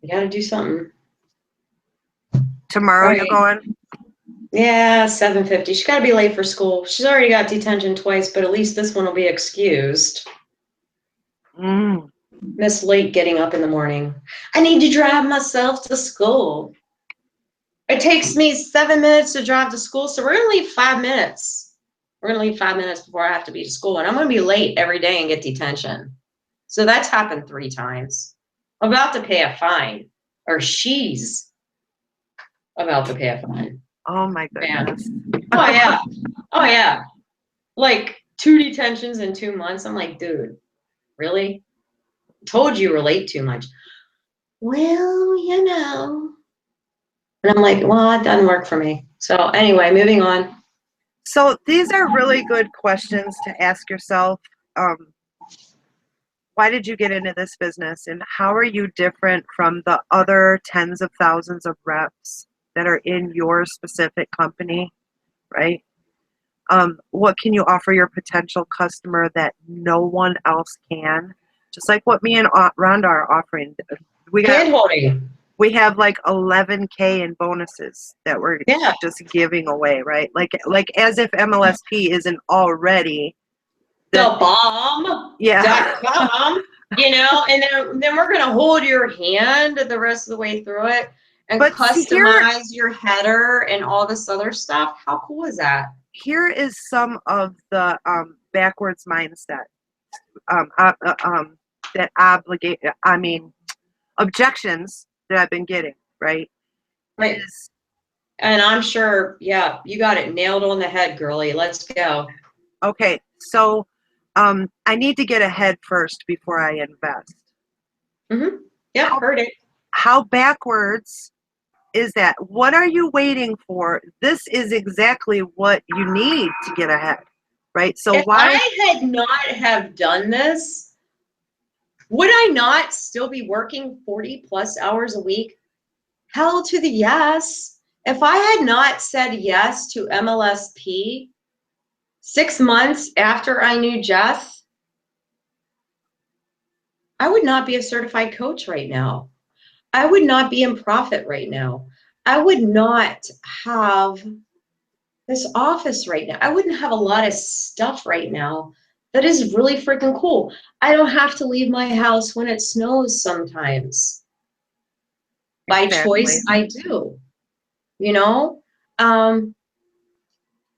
You got to do something. Tomorrow you're going? Yeah, 7:50. She's got to be late for school. She's already got detention twice, but at least this one will be excused. Miss late getting up in the morning. I need to drive myself to school. It takes me 7 minutes to drive to school, so we're going to leave 5 minutes. We're going to leave 5 minutes before I have to be to school, and I'm going to be late every day and get detention. So that's happened 3 times. I'm about to pay a fine, or she's about to pay a fine. Oh my goodness. Oh yeah. Oh yeah. Like 2 detentions in 2 months. I'm like, dude, really? Told you were late too much. Well. And I'm like, well, it doesn't work for me. So anyway, moving on. So these are really good questions to ask yourself. Why did you get into this business, and how are you different from the other tens of thousands of reps that are in your specific company, right? What can you offer your potential customer that no one else can? Just like what me and Rhonda are offering. We have like 11K in bonuses that we're just giving away, right? Like as if MLSP isn't already the bomb. Yeah. .com, and then we're gonna hold your hand the rest of the way through it and customize your header and all this other stuff. How cool is that? Here is some of the backwards mindset objections that I've been getting, right? Right. And I'm sure, yeah, you got it nailed on the head, girly. Let's go. Okay, so I need to get ahead first before I invest. Mm-hmm. Yeah, heard it. How backwards is that? What are you waiting for? This is exactly what you need to get ahead, right? So if I had not have done this, would I not still be working 40 plus hours a week? Hell to the yes. If I had not said yes to MLSP 6 months after I knew Jess, I would not be a certified coach right now. I would not be in profit right now. I would not have this office right now. I wouldn't have a lot of stuff right now that is really freaking cool. I don't have to leave my house when it snows sometimes. By choice, I do.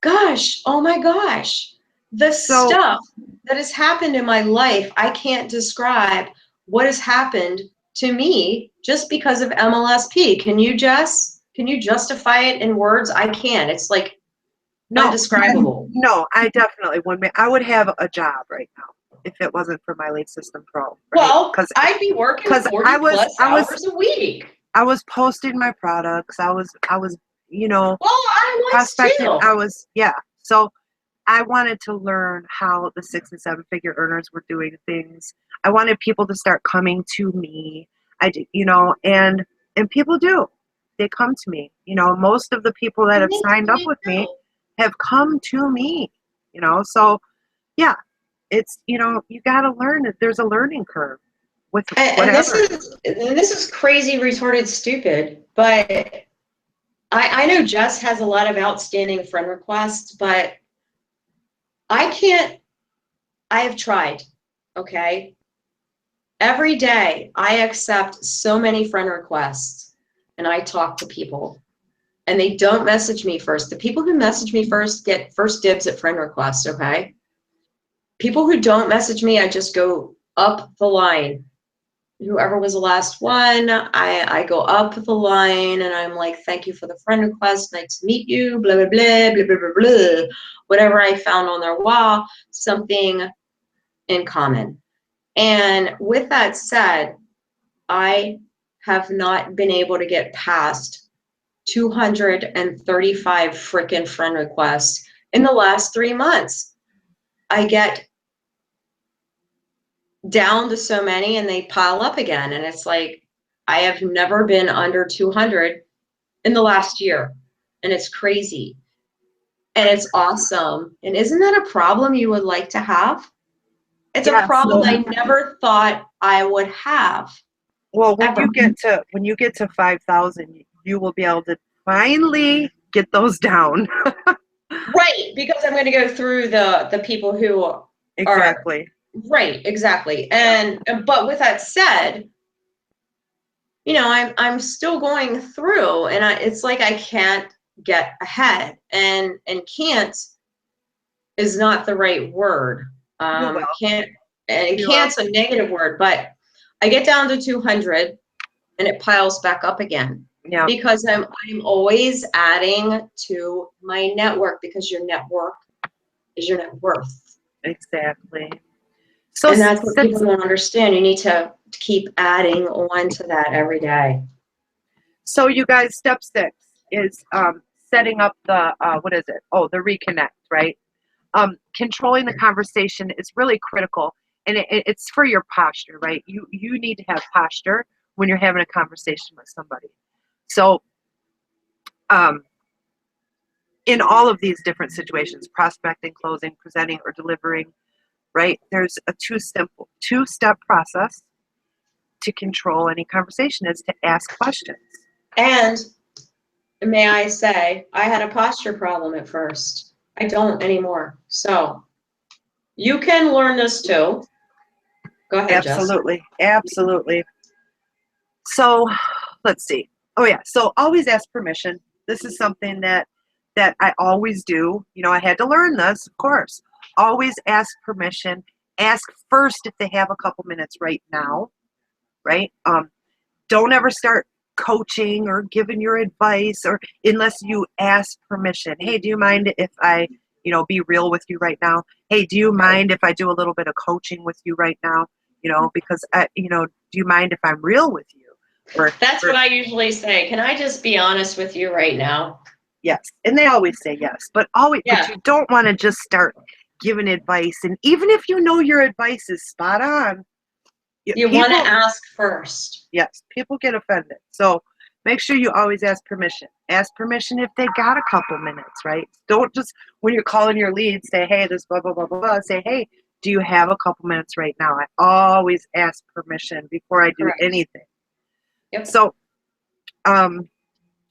Gosh, oh my gosh. The stuff that has happened in my life, I can't describe what has happened to me just because of MLSP. Can you justify it in words? I can. It's like indescribable. No, I definitely wouldn't. I would have a job right now if it wasn't for my Lead System Pro. Right? Well, because I'd be working 40 plus hours a week. I was posting my products. I was well, I was prospecting. Too. So I wanted to learn how the 6 and 7 figure earners were doing things. I wanted people to start coming to me. I did, and people do. They come to me. Most of the people that have signed up with me have come to me. So yeah, it's you got to learn that there's a learning curve with whatever. And this is crazy, retarded, stupid, but I know Jess has a lot of outstanding friend requests, but I can't, I have tried, okay? Every day I accept so many friend requests and I talk to people and they don't message me first. The people who message me first get first dibs at friend requests, okay? People who don't message me, I just go up the line. Whoever was the last one, I go up the line and I'm like, thank you for the friend request, nice to meet you, blah, blah, blah, blah, blah, blah, blah. Whatever I found on their wall, something in common. And with that said, I have not been able to get past 235 freaking friend requests in the last 3 months. I get down to so many and they pile up again. And it's like, I have never been under 200 in the last year. And it's crazy. And it's awesome. And isn't that a problem you would like to have? It's a Yeah. problem So, I never thought I would have, well, when ever. you get to 5,000, you will be able to finally get those down. Right, because I'm going to go through the people who are Exactly. right, exactly. And but with that said, you know, I'm still going through, and it's like I can't get ahead, and can't is not the right word. You will. Can't, and You will. can't's a negative word, but I get down to 200 and it piles back up again Yeah. because I'm always adding to my network, because your network is your net worth. Exactly. So And that's what people don't understand. You need to keep adding on to that every day. So you guys, step 6 is setting up the what is it? Oh, the reconnect, right? Controlling the conversation is really critical, and it's for your posture, right? You need to have posture when you're having a conversation with somebody. So, in all of these different situations, prospecting, closing, presenting, or delivering, right? There's a two-step process to control any conversation is to ask questions. And may I say, I had a posture problem at first. I don't anymore. So you can learn this too. Go ahead, Jess. Absolutely, absolutely. So, let's see. Oh yeah, so always ask permission. This is something that I always do. You know, I had to learn this, of course. Always ask permission. Ask first if they have a couple minutes right now, right? Don't ever start coaching or giving your advice or unless you ask permission. Hey, do you mind if I, be real with you right now? Hey, do you mind if I do a little bit of coaching with you right now? Because do you mind if I'm real with you? That's what I usually say. Can I just be honest with you right now? Yes, and they always say yes, but Yeah. you don't want to just start giving advice. And even if you know your advice is spot on, You want to ask first. yes, people get offended. So make sure you always ask permission. Ask permission if they got a couple minutes, right? Don't just, when you're calling your lead, say, hey, this blah, blah, blah, blah, blah. Say, hey, do you have a couple minutes right now? I always ask permission before I do Correct. anything. Yep. So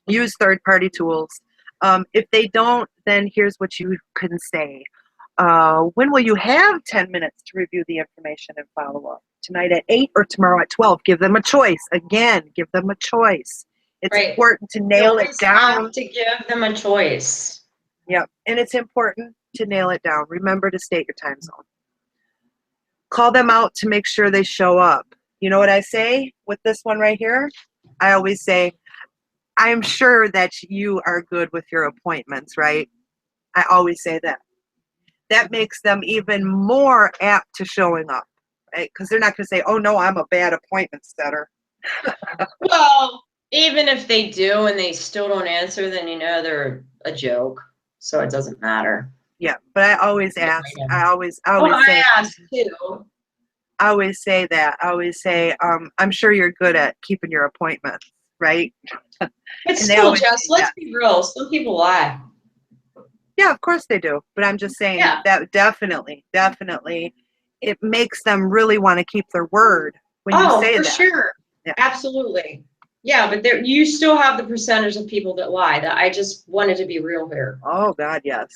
use third-party tools. If they don't, then here's what you can say. When will you have 10 minutes to review the information and follow up? Tonight at 8 or tomorrow at 12? Give them a choice. Again, give them a choice. It's important to nail it down. Have to give them a choice. Yep, and it's important to nail it down. Remember to state your time zone. Call them out to make sure they show up. You know what I say with this one right here? I always say, I'm sure that you are good with your appointments, right? I always say that. That makes them even more apt to showing up, right? Because they're not going to say, oh, no, I'm a bad appointment setter. Well, even if they do and they still don't answer, then you know they're a joke. So it doesn't matter. Yeah, but I always ask. I always say. I ask too. I always say that. I always say, I'm sure you're good at keeping your appointments, right? But still, Jess, let's be real. Some people lie. Yeah, of course they do. But I'm just saying that definitely, it makes them really want to keep their word when you say that. Oh, for sure. Yeah. Absolutely. Yeah, but there you still have the percentage of people that lie. That I just wanted to be real here. Oh God, yes.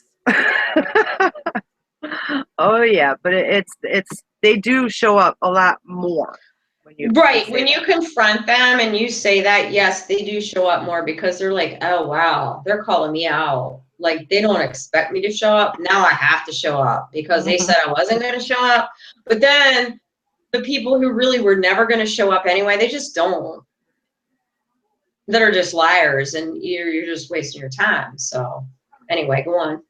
Oh yeah, but it's they do show up a lot more when you Right. say When you that. confront them and you say that, yes, they do show up more because they're like, oh wow, they're calling me out. Like they don't expect me to show up. Now I have to show up because they Mhm. said I wasn't going to show up. But then the people who really were never going to show up anyway, they just don't. That are just liars, and you're just wasting your time. So anyway, go on.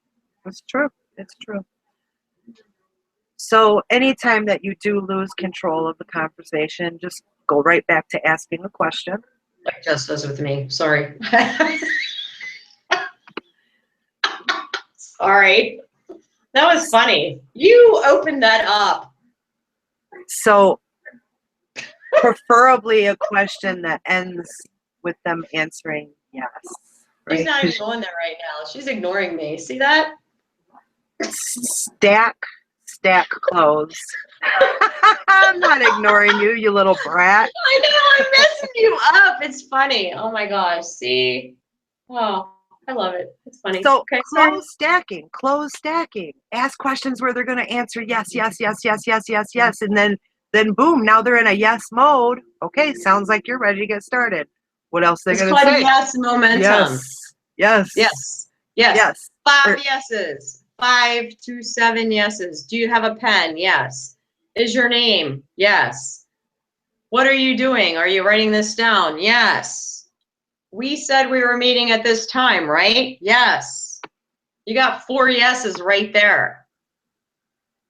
It's true. It's true. So anytime that you do lose control of the conversation, just go right back to asking a question. Like Jess does with me. Sorry. Sorry. That was funny. You opened that up. So preferably a question that ends with them answering yes. She's Right? not even going there right now. She's ignoring me. See that? Stack clothes. I'm not ignoring you, you little brat. I know, I'm messing you up. It's funny. Oh my gosh. See? Oh, I love it. It's funny. So Okay, sorry. close stacking. Ask questions where they're going to answer yes, yes, yes, yes, yes, yes, yes, and then boom, now they're in a yes mode. Okay, sounds like you're ready to get started. What else are they It's going to called say? yes momentum. Yes, yes, Yes. Yes. yes. 5 yeses. 5 to 7 yeses. Do you have a pen? Yes. Is your name? Yes. What are you doing? Are you writing this down? Yes. We said we were meeting at this time, right? Yes. You got 4 yeses right there.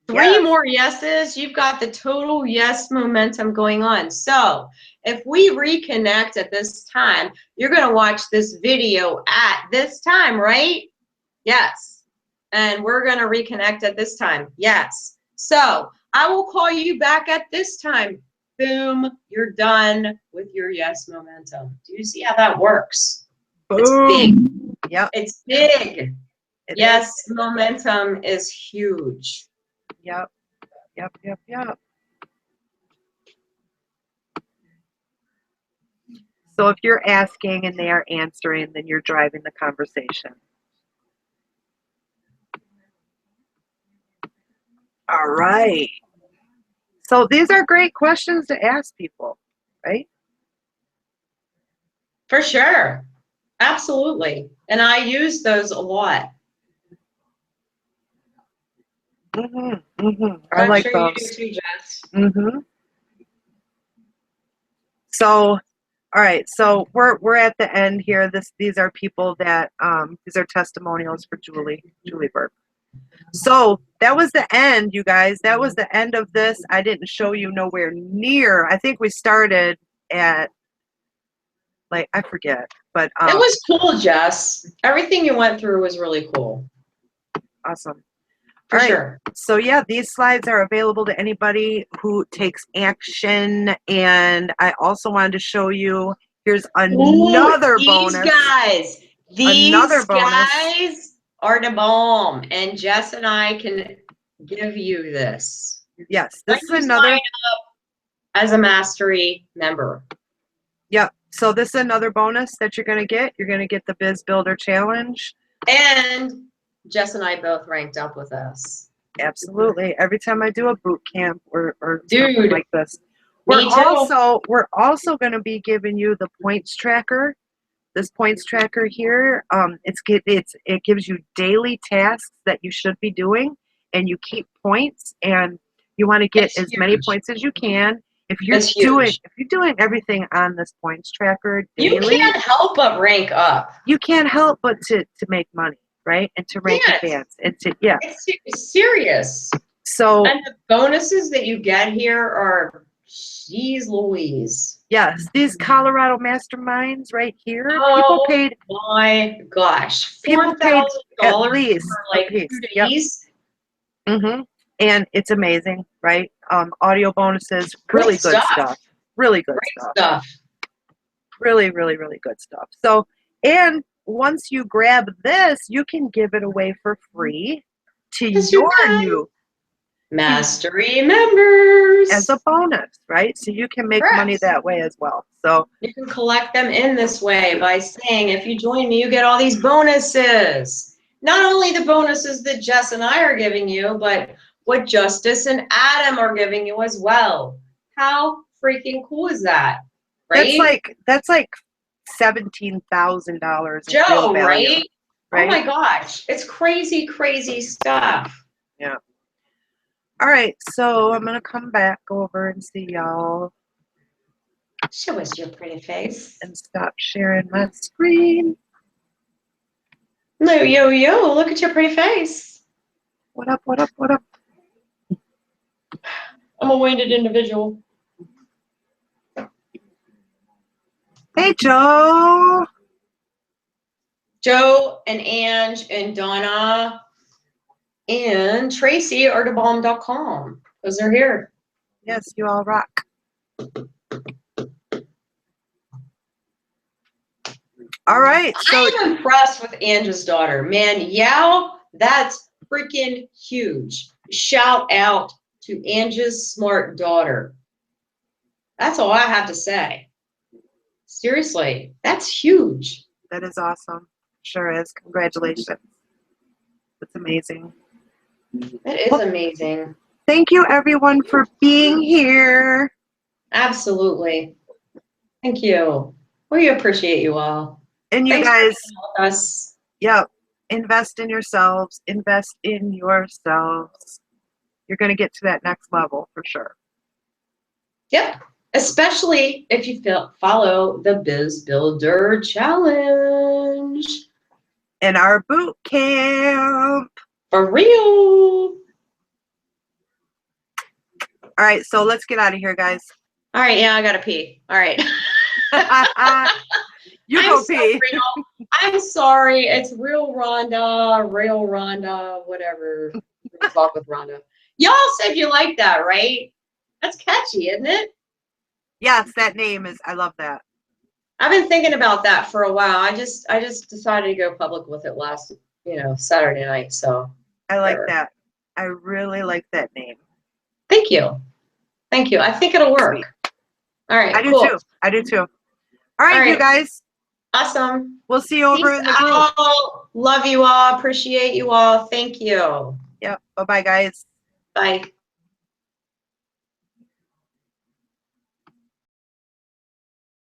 3 Yes. more yeses, you've got the total yes momentum going on. So if we reconnect at this time, you're going to watch this video at this time, right? Yes. And we're going to reconnect at this time. Yes. So I will call you back at this time. Boom, you're done with your yes momentum. Do you see how that works? It's big. Boom. Yep. It's big. It Yes, is. momentum is huge. Yep. Yep. Yep. Yep. So if you're asking and they are answering, then you're driving the conversation. All right. So these are great questions to ask people, right? For sure. Absolutely. And I use those a lot. I I'm like sure you do those. too, Jess. So, all right. So we're at the end here. These are people that these are testimonials for Julie Burke. So that was the end, you guys. That was the end of this. I didn't show you nowhere near. I think we started at like I forget, but It was cool, Jess. Everything you went through was really cool. awesome. For All right. sure. So yeah, these slides are available to anybody who takes action. And I also wanted to show you, here's another bonus. These Another bonus. guys are the bomb. And Jess and I can give you this. Yes, When this is you another. sign up as a mastery member. Yep. So this is another bonus that you're going to get. You're going to get the Biz Builder Challenge. And Jess and I both ranked up with us. Absolutely. Every time I do a boot camp or Dude, something like this. We're also going to be giving you the points tracker. This points tracker here, it gives you daily tasks that you should be doing, and you keep points, and you want to get as many points as you can. If you're doing everything on this points tracker daily, you can't help but rank up. You can't help but to make money, right? And to rank advance, and to It's serious. So and the bonuses that you get here are, geez Louise. Yes, these Colorado masterminds right here. Oh, people paid. My gosh, people paid at least for like 2 days. Yep. And it's amazing, right? Audio bonuses, really good stuff. Really good stuff. Really, really, really good stuff. So, and once you grab this, you can give it away for free to your new. Mastery members. as a bonus, right? So you can make money Correct. that way as well. So You can collect them in this way by saying, if you join me, you get all these bonuses. Not only the bonuses that Jess and I are giving you, but what Justice and Adam are giving you as well. How freaking cool is that? Right? that's like $17,000 in real Joe, value, right? right? Oh my gosh. It's crazy, crazy stuff. Yeah. All right, so I'm gonna come back over and see y'all Show us your pretty face. and stop sharing my screen. No, yo, look at your pretty face. What up, what up, what up? I'm a winded individual. Hey, Joe. Joe and Ange and Donna and Tracy are thebomb.com because they're here. Yes, you all rock. All right, so I'm impressed with Ange's daughter. Man, Yao, that's freaking huge. Shout out to Ange's smart daughter. That's all I have to say. Seriously, that's huge. that is awesome. Sure is. Congratulations. That's amazing. That is amazing. Thank you, everyone, for being here. Absolutely. Thank you. We appreciate you all. And you Thanks for guys, hanging with us. yep, invest in yourselves. Invest in yourselves. You're going to get to that next level for sure. Yep. Especially if you follow the Biz Builder Challenge. In our boot camp. For real. All right, so let's get out of here, guys. All right, yeah, I gotta pee. All right. You go pee. I'm sorry. It's real Rhonda, whatever. Talk with Rhonda. Y'all said you like that, right? That's catchy, isn't it? Yes, that name is, I love that. I've been thinking about that for a while. I just decided to go public with it last, Saturday night. So I like whatever. that. I really like that name. Thank you. Thank you. I think it'll work. Sweet. All right. I do cool. too. I do too. All right, you guys. Awesome. We'll see you over in the group. All. Love you all. Appreciate you all. Thank you. Yep. Bye-bye, guys. Bye.